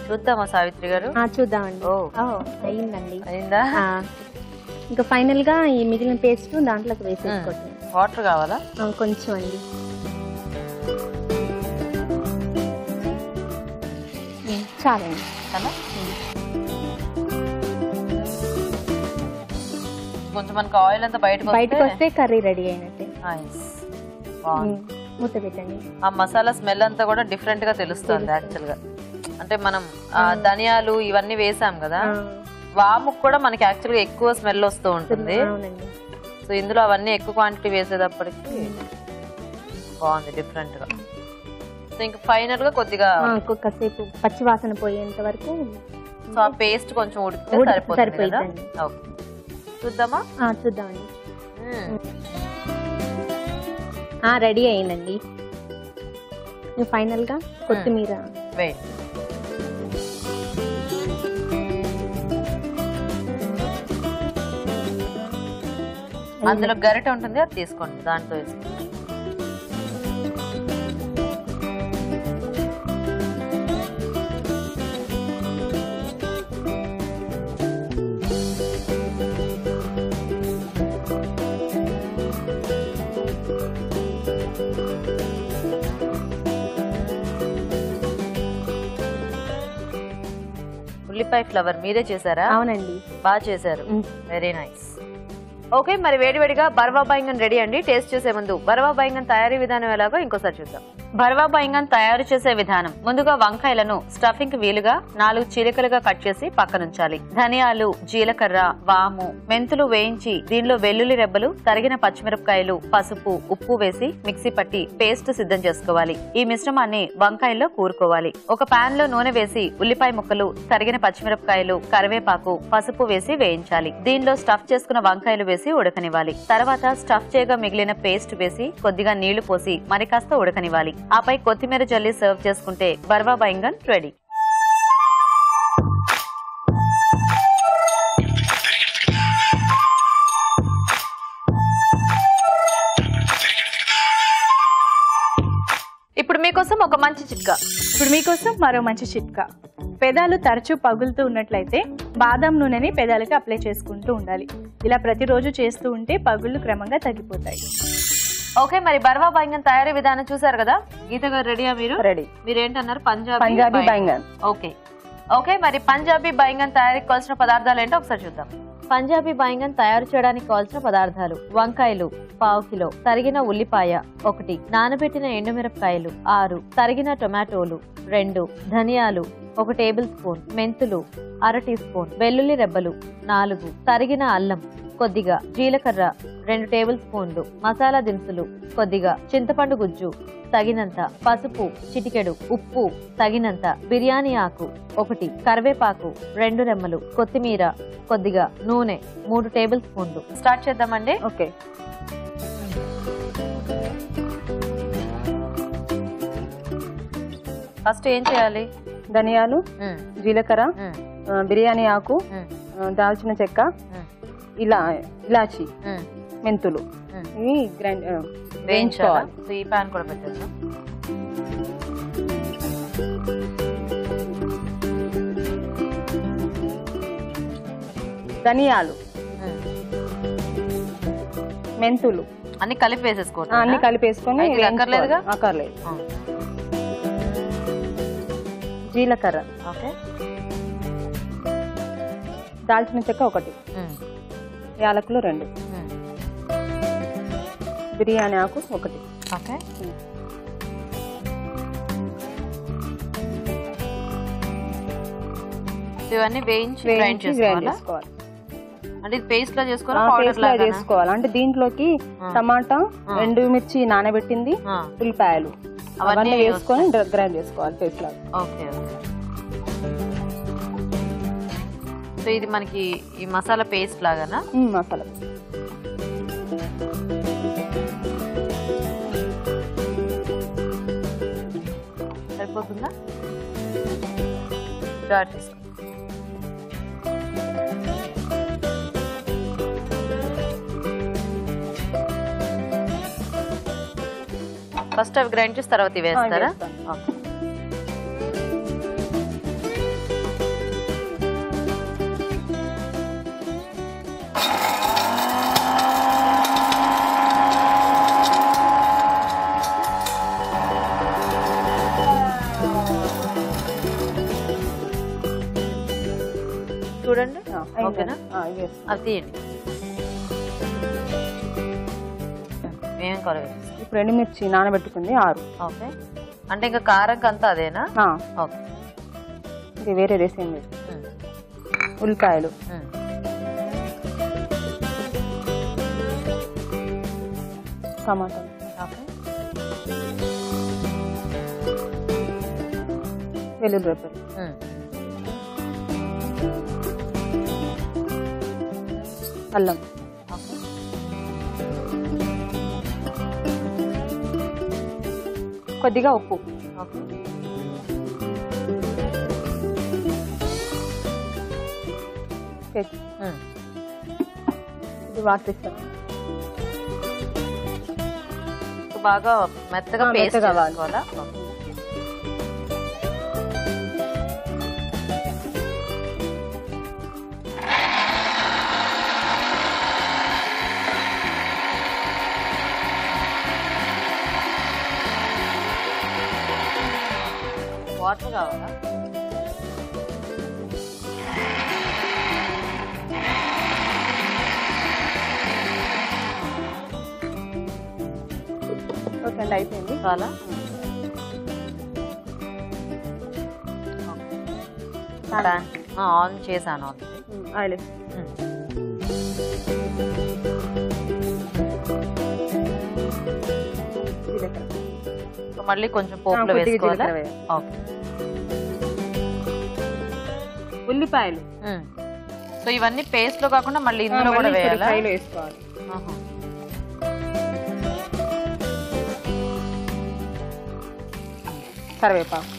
చూద్దామా సావిత్రి గారు? చూద్దామండి. అయిందండి. అయిందా? ఇంకా ఫైనల్ గా ఈ మిగిలిన పేస్ట్ దాంట్లోకి వేసేసుకోండి. వాటర్ కావాలా? కొంచెం అండి. చాలండి. చాలా కొంచెం మనకు ఆయిల్ అంతా బయటకు వస్తే కర్రీ రెడీ అయినట్టే. మూత పెట్టండి. ఆ మసాలా స్మెల్ అంతా కూడా డిఫరెంట్ గా తెలుస్తుంది యాక్చువల్ గా. అంటే మనం ధనియాలు ఇవన్నీ వేసాం కదా, వాముకు కూడా మనకి యాక్చువల్ గా ఎక్కువ స్మెల్ వస్తూ ఉంటుంది. సో ఇందులో అవన్నీ ఎక్కువ క్వాంటిటీ వేసేటప్పటికి బాగుంది డిఫరెంట్ గా. సో ఇంకా ఫైనల్ గా కొద్దిగా కాసేపు పచ్చి వాసన పోయేంత వరకు సో ఆ పేస్ట్ కొంచెం ఉడికితే సరిపోతుంది. చూద్దామా? చూద్దామండి. రెడీ అయిందండి. ఫైనల్ గా కొత్తిమీర వెయిట్. అందులో గరిట ఉంటుంది, అది తీసుకోండి, దాంట్లో వేసుకోండి. ఉల్లిపాయ ఫ్లవర్ మీరే చేశారా? అవునండి, బాగా చేశారు, వెరీ నైస్. ఓకే, మరి వేడివేడిగా బర్వా బైంగన్ రెడీ అండి. టేస్ట్ చేసే ముందు బర్వా బైంగన్ తయారీ విధానం ఎలాగో ఇంకోసారి చూద్దాం. బర్వా బైంగన్ తయారు చేసే విధానం: ముందుగా వంకాయలను స్టఫింగ్ కి వీలుగా 4 చీలికలుగా కట్ చేసి పక్కనుంచాలి. ధనియాలు, జీలకర్ర, వాము, మెంతులు వేయించి దీనిలో వెల్లుల్లి రెబ్బలు, తరిగిన పచ్చిమిరపకాయలు, పసుపు, ఉప్పు వేసి మిక్సీ పట్టి పేస్ట్ సిద్ధం చేసుకోవాలి. ఈ మిశ్రమాన్ని వంకాయల్లో కూరుకోవాలి. ఒక పాన్ లో నూనె వేసి ఉల్లిపాయ ముక్కలు, తరిగిన పచ్చిమిరపకాయలు, కరివేపాకు, పసుపు వేసి వేయించాలి. దీనిలో స్టఫ్ చేసుకున్న వంకాయలు వేసి ఉడకనివ్వాలి. తర్వాత స్టఫ్ చేయగా మిగిలిన పేస్ట్ వేసి కొద్దిగా నీళ్లు పోసి మరి కాస్త ఉడకనివ్వాలి. ఆపై కొత్తిమీర జల్లి సర్వ్ చేసుకుంటే బర్వా బైంగన్ రెడీ. ఇప్పుడు మీకోసం ఒక మంచి చిట్కా. మరో మంచి చిట్కా. పెదాలు తరచూ పగులుతూ ఉన్నట్లయితే బాదం నూనెని పెదాలకి అప్లై చేసుకుంటూ ఉండాలి. ఇలా ప్రతిరోజు చేస్తూ ఉంటే పగుళ్ళు క్రమంగా తగ్గిపోతాయి. ఓకే, మరి బర్వా బైంగన్ తయారీ విధానం చూసారు కదా. గీత గారు రెడీయా? మీరు రెడీ. మీరేంటన్నారు? పంజాబీ బైంగన్. ఓకే, మరి పంజాబీ బైంగన్ తయారీకి కావాల్సిన పదార్థాలు ఏంటో ఒకసారి చూద్దాం. పంజాబీ బైంగన్ తయారు చేయడానికి కావాల్సిన పదార్థాలు: వంకాయలు 1/4 కిలో, తరిగిన ఉల్లిపాయ 1, నానబెట్టిన ఎండుమిరపకాయలు 6, తరిగిన టొమాటోలు 2, ధనియాలు 1 టేబుల్ స్పూన్, మెంతులు 1/2 టీ స్పూన్, వెల్లుల్లి రెబ్బలు 4, తరిగిన అల్లం కొద్దిగా, జీలకర్ర 2 టేబుల్ స్పూన్లు, మసాలా దినుసులు కొద్దిగా, చింతపండు గుజ్జు తగినంత, పసుపు చిటికెడు, ఉప్పు తగినంత, బిర్యానీ ఆకు 1, కరివేపాకు 2 రెమ్మలు, కొత్తిమీర కొద్దిగా, నూనె 3 టేబుల్ స్పూన్లు. స్టార్ట్ చేద్దామండి. ఓకే, ఫస్ట్ ఏం చేయాలి? ధనియాలు, జీలకర్ర, బిర్యానీ ఆకు, దాల్చిన చెక్క, ఇలాచి, మెంతులు ఇవి వేయించాలి. ఈ పాన్ కూడా పెట్టచ్చు. ధనియాలు, మెంతులు అన్ని కలిపి వేసేసుకోండి. అన్ని కలిపేసుకొని అక్కర్లేదుగా? అక్కర్లేదు. జీలకర్ర, ఓకే. దాల్చిన చెక్క 1, యాలకులు 2, బిర్యానీ ఆకు 1. ఓకే. ఇవన్నీ వేయించి గ్రైండ్ చేసుకోవాలా? చేసుకోవాలి. అంటే ఇది పేస్ట్ లా చేసుకోవాలా, పేస్ట్ పౌడర్ లా లాగా చేసుకోవాలి. అంటే దీంట్లోకి టమాటా, ఎండుమిర్చి నానబెట్టింది, ఉల్లిపాయలు అవన్నీ వేసుకొని గ్రైండ్ చేసుకోవాలి పేస్ట్ లాగా. Okay okay. సో ఇది మనకి ఈ మసాలా పేస్ట్ లాగానా? మసాలా సరిపోతుందా? జార్ తీసుకో. ఫస్ట్ అవి గ్రైండ్ చేసి తర్వాత ఇవి వేస్తారా? ఓకే. చూడండి, ఓకేనా? అది తీయండి. ఏమేమి కావాలి? ఇప్పుడు ఎండుమిర్చి నానబెట్టుకుంది 6. ఓకే. అంటే ఇంకా కారం అంతా అదేనా? ఓకే. ఇది వేరే వేసేయండి. ఉల్లిపాయలు, టమాటా, ఓకే. వెల్లుల్లి రెబ్బలు, అల్లం, ఓకే. కొద్దిగా ఉప్పు, ఓకే. ఇది వాటర్ ఇస్తాం. బాగా మెత్తగా పేస్ట్ కావాలి. చేసుకోవాలా? వాటర్ కావాలా? ఓకే అండి, అయిపోయింది. చాలా ఆన్ చేశాను. ఆయిల్ మళ్ళీ కొంచెం పోపులో వేసుకోవాలా? ఓకే. ఉల్లిపాయలు. సో ఇవన్నీ పేస్ట్ లో కాకుండా మళ్ళీ ఇందులో కూడా వేయాలా? వేసుకోవాలి. కరివేపాకు,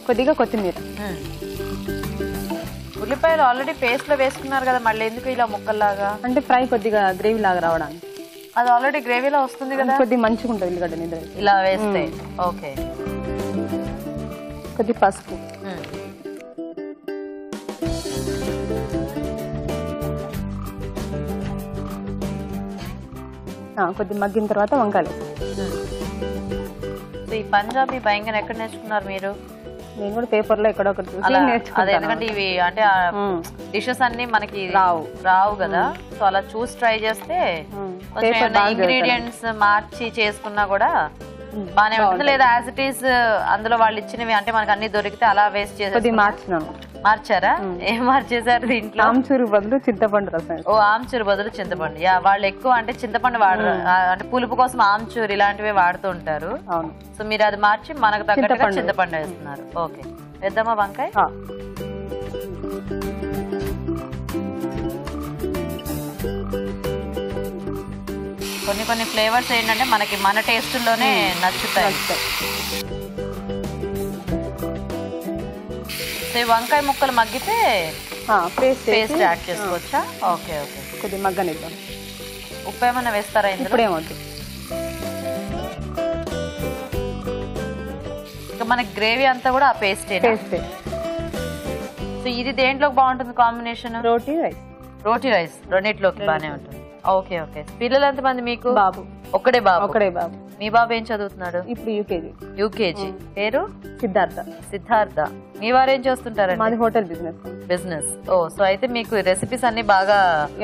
కొద్దిగా కొత్తిమీర. ఉల్లిపాయలు ఆల్రెడీ పేస్ట్ లో వేసుకున్నారు కదా, మళ్ళీ ఎందుకు ఇలా ముక్కల్లాగా? అంటే ఫ్రై కొద్దిగా గ్రేవీ లాగా రావడానికి. అది ఆల్రెడీ గ్రేవీలో వస్తుంది కదా, కొద్దిగా మంచిగా ఉంటుంది ఉల్లిగడ్డ నిద్ర ఇలా వేస్తే. ఓకే. కొద్ది పసుపు, కొద్ది మగ్గిన తర్వాత వంకాయలు. ఈ పంజాబీ భయంగా ఎక్కడ నేర్చుకున్నారు మీరు? నేను కూడా పేపర్ లో ఎక్కడో ఒకటి అదే, ఎందుకంటే ఇవి అంటే డిషెస్ అన్ని మనకి రావు కదా, సో అలా చూసి ట్రై చేస్తే ఇంగ్రీడియంట్స్ మార్చి చేసుకున్నా కూడా బానే ఉంటుంది. లేదా యాజ్ ఇట్ ఈస్ అందులో వాళ్ళు ఇచ్చినవి అంటే మనకి అన్ని దొరికితే అలా వేస్ట్ చేసి మార్చారా? ఏం మార్చేసారు దీంట్లో? ఆమ్చూరు బదులు చింతపండు రసం. ఓ, ఆమ్చూరు బదులు చింతపండు. యా, వాళ్ళు ఎక్కువ అంటే చింతపండు వాడరు, అంటే పులుపు కోసం ఆమ్చూరు ఇలాంటివి వాడుతూ ఉంటారు. సో మీరు అది మార్చి మనకు తగ్గట్టుగా చింతపండు వేస్తున్నారు. ఓకే, వేద్దామా వంకాయ? కొన్ని కొన్ని ఫ్లేవర్స్ ఏంటంటే మనకి మన టేస్ట్ లోనే నచ్చుతాయి. వంకాయ ముక్కలు మగ్గితే పేస్ట్ యాడ్ చేసుకోవచ్చా? Okay okay. కొద్దిగా మగ్గనిద్దాం. ఉప్పు ఏమైనా వేస్తారా ఇందులో? ఇప్పుడు ఏమవుతుంది, ఇంకా మనకి గ్రేవీ అంతా కూడా ఆ పేస్ట్. సో ఇది దేంట్లోకి బాగుంటుంది కాంబినేషన్? రోటీ రైస్. రోటీ రైస్ రెండిట్లోకి బాగానే ఉంటుంది. Okay okay. పిల్లలు ఎంతమంది మీకు? బాబు. ఒక్కడే బాబు. ఒకడే బాబు. మీ బాబు ఏం చదువుతున్నాడు? ఇప్పుడు యూకేజీ. యూకేజీ. పేరు? సిద్ధార్థ. సిద్ధార్థ. మీ వారు ఏం చేస్తుంటారండి? మాది హోటల్ బిజినెస్. బిజినెస్. ఓ, సో అయితే మీకు రెసిపీస్ అన్ని బాగా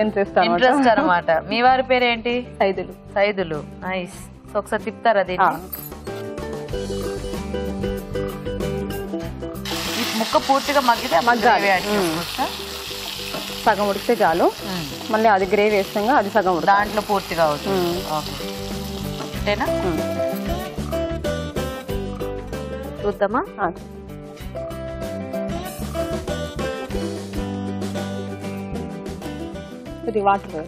ఇంట్రెస్ట్ అన్నమాట. మీ వారి పేరు ఏంటి? సైదులు. సైదులు. నైస్. సో ఒకసారి తిప్పుతారా దీన్ని? ఈ ముక్క పూర్తిగా మగ్గితే మగ్గాలి. యాడ్ చేసుకోవచ్చా? సగం ఉడికితే చాలు. మళ్ళీ అది గ్రేవీ వేస్తాం, అది సగం ఉడకాలి. దాంట్లో పూర్తిగా అవుతుంది. ఓకే, అంతేనా? చూద్దామా? ఇది వాటర్.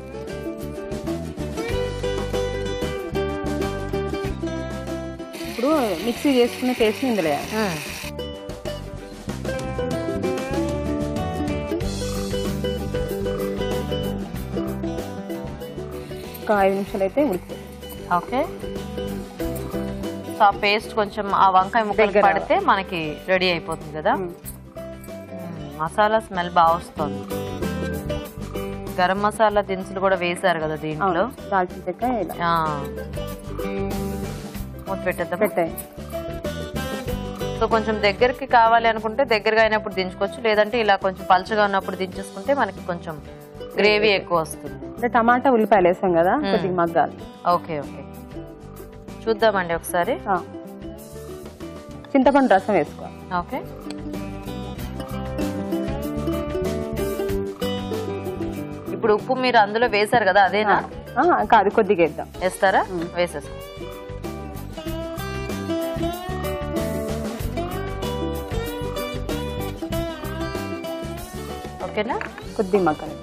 ఇప్పుడు మిక్సీ చేసుకునే పేస్ట్ ఇందులో వేయాలి. ఒక 5 నిమిషాలు అయితే ఉడికిపోతుంది. ఓకే. సో ఆ పేస్ట్ కొంచెం ఆ వంకాయ ముక్కలు పడితే మనకి రెడీ అయిపోతుంది కదా. మసాలా స్మెల్ బాగా వస్తుంది. గరం మసాలా దినుసులు కూడా వేసారు కదా దీంట్లో. దాల్చిన చెక్క మూత పెట్టేద్దాం. పెట్టాయి. సో కొంచెం దగ్గరికి కావాలి అనుకుంటే దగ్గరగా అయినప్పుడు దించుకోవచ్చు, లేదంటే ఇలా కొంచెం పలుచగా ఉన్నప్పుడు దించేసుకుంటే మనకి కొంచెం గ్రేవీ ఎక్కువ వస్తుంది. అంటే టమాటా ఉల్లిపాయలు వేసాం కదా, కొద్దిగా మగ్గాలి. ఓకే ఓకే, చూద్దామండి ఒకసారి. చింతపండు రసం వేసుకోవాలి. ఓకే. ఇప్పుడు ఉప్పు మీరు అందులో వేసారు కదా, అదేనా? కాదు, కొద్దిగా వేద్దాం. వేస్తారా? వేసేస్తాం. ఓకేనా? కొద్దిగా మగ్గాలి.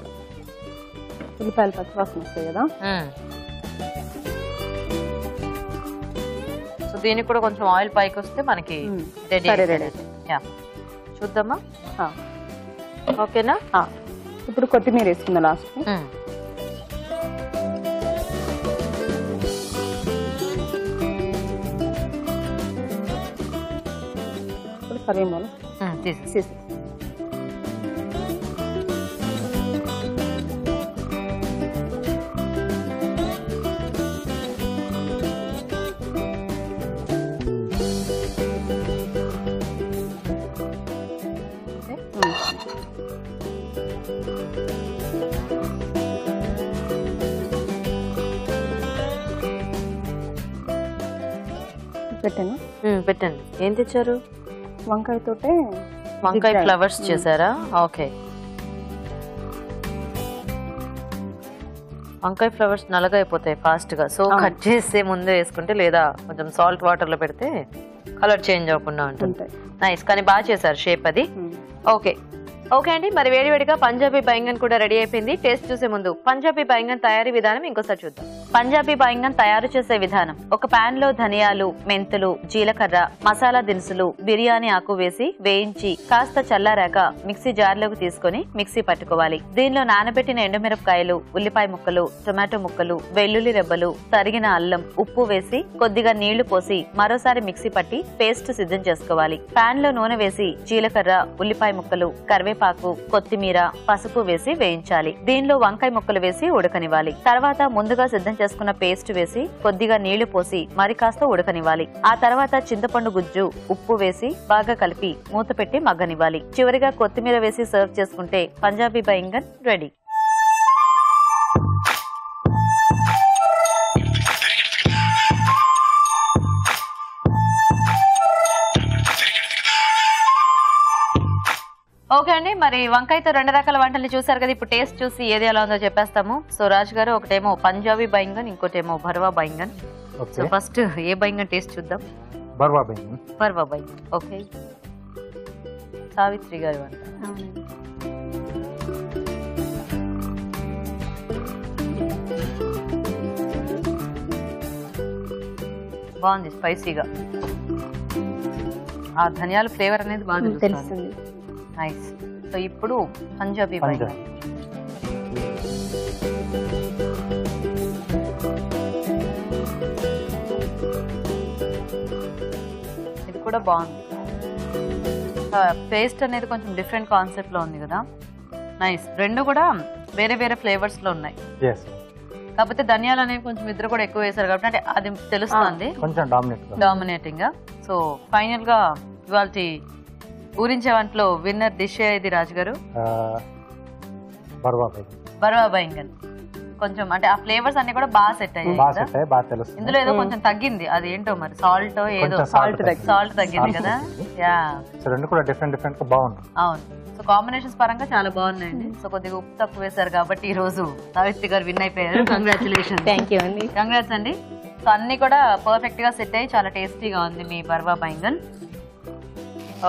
ఉల్లిపాయలు పచ్చివాసన వస్తాయి కదా. సో దీనికి కూడా కొంచెం ఆయిల్ పైకి వస్తే మనకి రెడీ. చూద్దామా? ఓకేనా? ఇప్పుడు కొత్తిమీర వేసుకుందా లాస్ట్. ఇప్పుడు కరివేపాకు తీసేసి పెట్టాను. పెట్టండి. ఏం తెచ్చారు? వంకాయతోటే వంకాయ ఫ్లవర్స్ చేశారా? ఓకే. వంకాయ ఫ్లవర్స్ నల్లగా అయిపోతాయి ఫాస్ట్ గా, సో కట్ చేస్తే ముందు వేసుకుంటే, లేదా కొంచెం సాల్ట్ వాటర్ లో పెడితే కలర్ చేంజ్ అవ్వకుండా ఉంటుంది. నైస్. కానీ బాగా చేశారు షేప్ అది. ఓకే ఓకే అండి, మరి వేడివేడిగా పంజాబీ బైంగన్ కూడా రెడీ అయిపోయింది. టేస్ట్ చూసే ముందు పంజాబీ బైంగన్ తయారీ విధానం ఇంకోసారి చూద్దాం. పంజాబీ బైంగన్ తయారు చేసే విధానం: ఒక పాన్ లో ధనియాలు, మెంతులు, జీలకర్ర, మసాలా దినుసులు, బిర్యానీ ఆకు వేసి వేయించి కాస్త చల్లారాక మిక్సీ జార్లోకి తీసుకుని మిక్సీ పట్టుకోవాలి. దీనిలో నానబెట్టిన ఎండుమిరపకాయలు, ఉల్లిపాయ ముక్కలు, టొమాటో ముక్కలు, వెల్లుల్లి రెబ్బలు, తరిగిన అల్లం, ఉప్పు వేసి కొద్దిగా నీళ్లు పోసి మరోసారి మిక్సీ పట్టి పేస్ట్ సిద్ధం చేసుకోవాలి. పాన్ లో నూనె వేసి జీలకర్ర, ఉల్లిపాయ ముక్కలు, కరివేపాకు, కొత్తిమీర, పసుపు వేసి వేయించాలి. దీనిలో వంకాయ ముక్కలు వేసి ఉడకనివ్వాలి. తర్వాత ముందుగా సిద్ధం చేసుకున్న పేస్ట్ వేసి కొద్దిగా నీళ్లు పోసి మరి కాస్త ఉడకనివ్వాలి. ఆ తర్వాత చింతపండు గుజ్జు, ఉప్పు వేసి బాగా కలిపి మూత పెట్టి మగ్గనివ్వాలి. చివరిగా కొత్తిమీర వేసి సర్వ్ చేసుకుంటే పంజాబీ బైంగన్ రెడీ. ఓకే అండి, మరి వంకాయతో 2 రకాల వంటలు చూసారు కదా. ఇప్పుడు టేస్ట్ చూసి ఏది ఎలా ఉందో చెప్పేస్తాము. సో రాజ్ గారు, ఒకటేమో పంజాబీ బైంగన్, ఇంకోటేమో భర్వా బైంగన్. సో ఫస్ట్ ఏ బైంగన్ టేస్ట్ చూద్దాం. భర్వా బైంగన్. భర్వా బైంగన్. ఓకే. సావిత్రి గారి వంట. బాగుంది, స్పైసీగా. ఆ ధనియాల ఫ్లేవర్ అనేది బాగా తెలుస్తుంది. నైస్. సో ఇప్పుడు పంజాబీ బైంగన్. ఇది కూడా బాగుంది. పేస్ట్ అనేది కొంచెం డిఫరెంట్ కాన్సెప్ట్ లో ఉంది కదా. నైస్. రెండు కూడా వేరే వేరే ఫ్లేవర్స్ లో ఉన్నాయి. కాకపోతే ధనియాలు అనేవి కొంచెం ఇద్దరు కూడా ఎక్కువ వేసారు కాబట్టి అంటే అది తెలుస్తుంది కొంచెం డామినేటింగ్ గా. సో ఫైనల్ గా ఇవాళ ఊరించే వంటలో విన్నర్ డిష్ ఇది రాజు గారు బర్వా బైంగన్. కొంచెం అంటే ఆ ఫ్లేవర్స్ అన్ని కూడా బాగా సెట్ అయ్యాయి. ఇందులో ఏదో కొంచెం తగ్గింది, అది ఏంటో మరి సాల్ట్ ఏదో సాల్ట్ తగ్గింది కదా. యా రెండు కూడా డిఫరెంట్ బాగుంది. అవును. సో కాంబినేషన్స్ పరంగా చాలా బాగున్నాయండి. సో కొద్దిగా ఉప్పు తక్కువ వేశారు కాబట్టి ఈ రోజు సావిత్రి గారు విన్ అయిపోయారు. కంగ్రాచులేషన్. థ్యాంక్ యూ అండి. కంగ్రాట్స్ అండి. సో అన్ని కూడా పర్ఫెక్ట్ గా సెట్ అయ్యి చాలా టేస్టీగా ఉంది మీ బర్వా బైంగన్.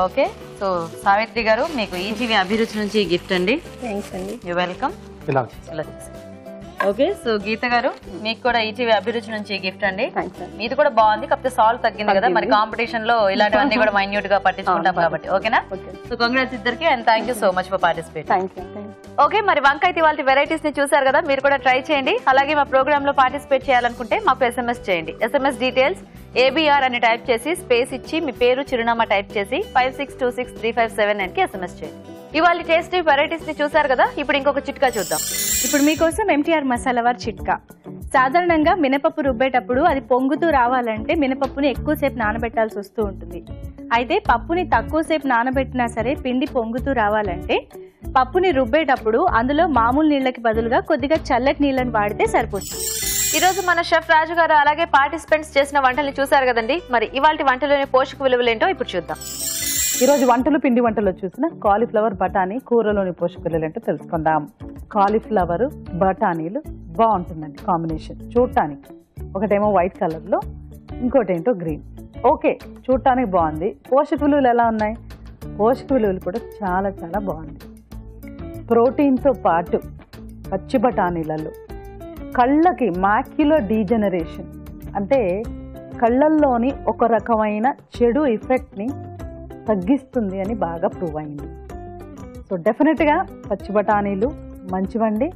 ఓకే, సో సావిత్రి గారు మీకు ఈటీవీ అభిరుచి నుంచి గిఫ్ట్ అండి. థ్యాంక్స్ అండి. You welcome. ఓకే, సో గీత గారు మీకు కూడా ఈటీవీ అభిరుచి నుంచి గిఫ్ట్ అండి. మీది కూడా బాగుంది, కాకపోతే సాల్ట్ తగ్గింది కదా, మరి కాంపిటీషన్ లో ఇలాంటివన్నీ కూడా మైన్యూట్ గా పట్టించుకుంటాం కాబట్టి. ఓకేనా? సో కంగ్రాట్స్ ఇద్దరికి and thank you so much for participate. Okay, మరి వంకాయ ఇవాళ వెరైటీస్ ని చూసారు కదా, మీరు కూడా ట్రై చేయండి. అలాగే మా ప్రోగ్రామ్ లో పార్టిసిపేట్ చేయాలనుకుంటే మాకు SMS చేయండి. SMS డీటెయిల్స్ ABR అని టైప్ చేసి స్పేస్ ఇచ్చి మీ పేరు చిరునామా టైప్ చేసి 56263579 కి SMS చేయండి. ఇవాళ టేస్టీ వెరైటీస్ ని చూసారు కదా, ఇప్పుడు ఇంకొక చిట్కా చూద్దాం. ఇప్పుడు మీకోసం MTR మసాలావార్ చిట్కా. సాధారణంగా మినపప్పు రుబ్బేటప్పుడు అది పొంగుతూ రావాలంటే మినపప్పుని ఎక్కువసేపు నానబెట్టాల్సి వస్తూ ఉంటుంది. అయితే పప్పుని తక్కువసేపు నానబెట్టినా సరే పిండి పొంగుతూ రావాలంటే పప్పుని రుబ్బేటప్పుడు అందులో మామూలు నీళ్ళకి బదులుగా కొద్దిగా చల్లటి నీళ్ళని వాడితే సరిపోతుంది. ఈ రోజు మన షెఫ్ రాజు గారు అలాగే పార్టిసిపెంట్స్ చేసిన వంటల్ని చూసారు కదండి. మరి ఇవాళ వంటలోని పోషక విలువలేంటో ఇప్పుడు చూద్దాం. ఈ రోజు వంటలు పిండి వంటలో చూసిన కాలీఫ్లవర్ బఠానీ కూరలోని పోషక విలువలు ఏంటో తెలుసుకుందాం. కాలీఫ్లవర్ బఠానీలు బాగుంటుందండి కాంబినేషన్ చూడటానికి. ఒకటేమో వైట్ కలర్ లో, ఇంకోటి ఏంటో గ్రీన్. ఓకే, చూడటానికి బాగుంది. పోషక విలువలు ఎలా ఉన్నాయి? పోషక విలువలు కూడా చాలా చాలా బాగుంది. ప్రోటీన్తో పాటు పచ్చి బఠానీలలో కళ్ళకి మాక్యులర్ డీజనరేషన్ అంటే కళ్ళల్లోని ఒక రకమైన చెడు ఎఫెక్ట్ని తగ్గిస్తుంది అని బాగా ప్రూవ్ అయింది. సో డెఫినెట్గా పచ్చి బఠానీలు మంచివండి.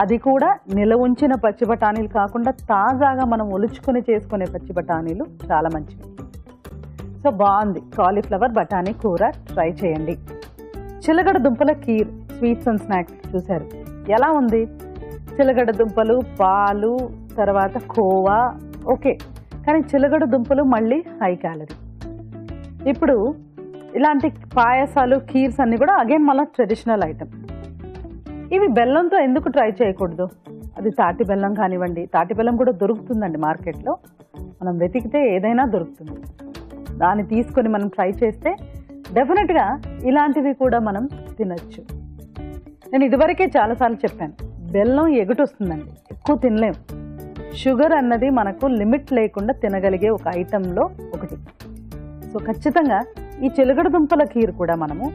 అది కూడా నిలవ ఉంచిన పచ్చి బఠానీలు కాకుండా తాజాగా మనం ఒలుచుకొని చేసుకునే పచ్చి బఠానీలు చాలా మంచివి. సో బాగుంది. కాలీఫ్లవర్ బఠానీ కూర ట్రై చేయండి. చిలగడ దుంపల కీర్ స్వీట్స్ అండ్ స్నాక్స్ చూశారు, ఎలా ఉంది? చిలగడ దుంపలు, పాలు, తర్వాత కోవా, ఓకే. కానీ చిలగడ దుంపలు మళ్ళీ హై క్యాలరీ. ఇప్పుడు ఇలాంటి పాయసాలు, కీర్స్ అన్ని కూడా అగైన్ మళ్ళీ ట్రెడిషనల్ ఐటమ్. ఇవి బెల్లంతో ఎందుకు ట్రై చేయకూడదు? అది తాటి బెల్లం కానివ్వండి, తాటి బెల్లం కూడా దొరుకుతుందండి మార్కెట్లో. మనం వెతికితే ఏదైనా దొరుకుతుంది. దాన్ని తీసుకొని మనం ట్రై చేస్తే డెఫినెట్గా ఇలాంటివి కూడా మనం తినచ్చు. నేను ఇదివరకే చాలాసార్లు చెప్పాను, బెల్లం ఎగుటు వస్తుందండి, ఎక్కువ తినలేం. షుగర్ అన్నది మనకు లిమిట్ లేకుండా తినగలిగే ఒక ఐటెంలో ఒకటి. సో ఖచ్చితంగా ఈ చిలగడ దుంపల కీర్ కూడా మనము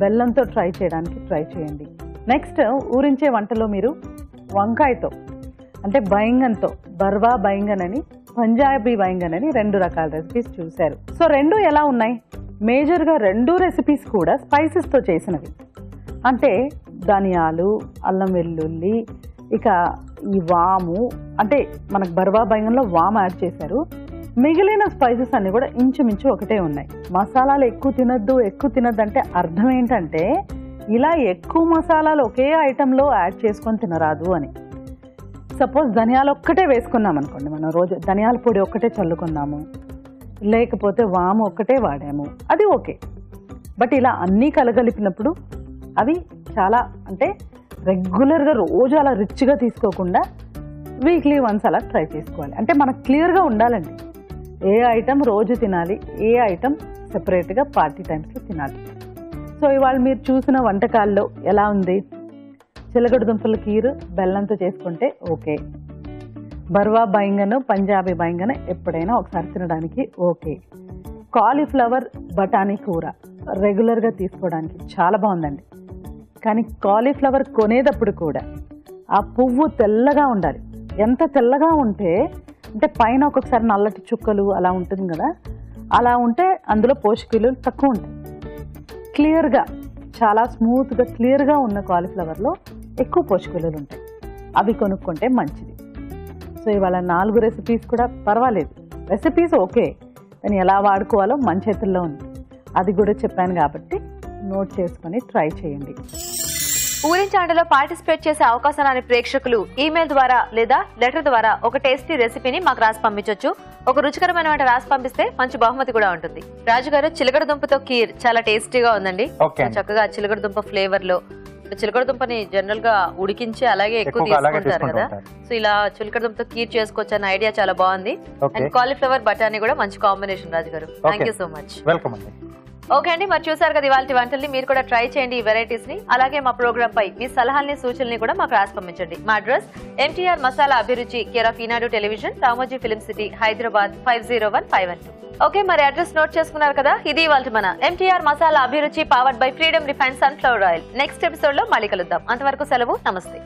బెల్లంతో ట్రై చేయడానికి ట్రై చేయండి. నెక్స్ట్ ఊరించే వంటలో మీరు వంకాయతో అంటే బైంగన్తో, బర్వా బైంగన్ అని, పంజాబీ బైంగన్ అని 2 రకాల రెసిపీస్ చూశారు. సో రెండు ఎలా ఉన్నాయి? మేజర్గా 2 రెసిపీస్ కూడా స్పైసెస్తో చేసినవి. అంటే ధనియాలు, అల్లం వెల్లుల్లి, ఇక ఈ వాము, అంటే మనకు బర్వా బైంగన్లో వాము యాడ్ చేశారు. మిగిలిన స్పైసెస్ అన్ని కూడా ఇంచుమించు ఒకటే ఉన్నాయి. మసాలాలు ఎక్కువ తినద్దు అంటే అర్థం ఏంటంటే ఇలా ఎక్కువ మసాలాలు ఒకే ఐటెంలో యాడ్ చేసుకొని తినరాదు అని. సపోజ్ ధనియాలు ఒక్కటే వేసుకున్నాం అనుకోండి, మనం రోజు ధనియాల పొడి ఒక్కటే చల్లుకున్నాము, లేకపోతే వాము ఒక్కటే వాడాము, అది ఓకే. బట్ ఇలా అన్నీ కలగలిపినప్పుడు అవి చాలా అంటే రెగ్యులర్గా రోజు అలా రిచ్గా తీసుకోకుండా వీక్లీ వన్స్ అలా ట్రై చేసుకోవాలి. అంటే మనకు క్లియర్గా ఉండాలండి ఏ ఐటమ్ రోజు తినాలి, ఏ ఐటమ్ సెపరేట్గా పార్టీ టైమ్స్లో తినాలి. సో ఇవాళ మీరు చూసిన వంటకాల్లో ఎలా ఉంది? చిలగడ దుంపల కీరు బెల్లంతో చేసుకుంటే ఓకే. బర్వా బైంగన్, పంజాబీ బైంగన్ ఎప్పుడైనా ఒకసారి తినడానికి ఓకే. కాలీఫ్లవర్ బఠానీ కూర రెగ్యులర్గా తీసుకోవడానికి చాలా బాగుందండి. కానీ కాలీఫ్లవర్ కొనేటప్పుడు కూడా ఆ పువ్వు తెల్లగా ఉండాలి. ఎంత తెల్లగా ఉంటే అంటే పైన ఒక్కొక్కసారి నల్లటి చుక్కలు అలా ఉంటుంది కదా, అలా ఉంటే అందులో పోషక విలువలు తక్కువ ఉంటాయి. క్లియర్గా చాలా స్మూత్గా క్లియర్గా ఉన్న కాలీఫ్లవర్లో ఎక్కువ పోషక విలువలు ఉంటాయి. అవి కొనుక్కుంటే మంచిది. సో ఇవాళ 4 రెసిపీస్ కూడా పర్వాలేదు. రెసిపీస్ ఓకే, కానీ ఎలా వాడుకోవాలో మన చేతుల్లో ఉంది. అది కూడా చెప్పాను కాబట్టి నోట్ చేసుకొని ట్రై చేయండి. ఊరించి ఆటలో పార్టిసిపేట్ చేసే అవకాశం రాని ప్రేక్షకులు ఈమెయిల్ ద్వారా లేదా లెటర్ ద్వారా ఒక టేస్టీ రెసిపీని మాకు రాసి పంపించొచ్చు. ఒక రుచికరమైన వంట రాసి పంపిస్తే మంచి బహుమతి కూడా ఉంటుంది. రాజు గారు, చిలకడ దుంపతో కీర్ చాలా టేస్టీగా ఉందండి. చక్కగా చిలకడ దుంప ఫ్లేవర్ లో, చిలకడ దుంపని జనరల్ గా ఉడికించి అలాగే ఎక్కువ తీసుకుంటారు కదా, సో ఇలా చిలకడ దుంపతో కీర్ చేసుకోవచ్చు అన్న ఐడియా చాలా బాగుంది. అండ్ కాలీఫ్లవర్ బఠానీ కూడా మంచి కాంబినేషన్ రాజు గారు. Thank you so much. Welcome అండి. ఓకే అండి, మరి చూసారు కదా ఇవాళ వంటల్ని. మీరు కూడా ట్రై చేయండి ఈ వెరైటీస్ ని. అలాగే మా ప్రోగ్రామ్ పై మీ సలహాల్ని సూచనల్ని కూడా మాకు రాసి పంపించండి. మా అడ్రస్ MTR మసాలా అభిరుచి, care of Eenadu television, Ramoji film city, Hyderabad 501512. Okay, మరి అడ్రస్ నోట్ చేసుకున్నారు కదా. ఇది ఇవాళ మన MTR మసాలా అభిరుచి powered by freedom refined sunflower oil. Next episode లో మళ్ళీ కలుద్దాం. అంతవరకు సెలవు. నమస్తే.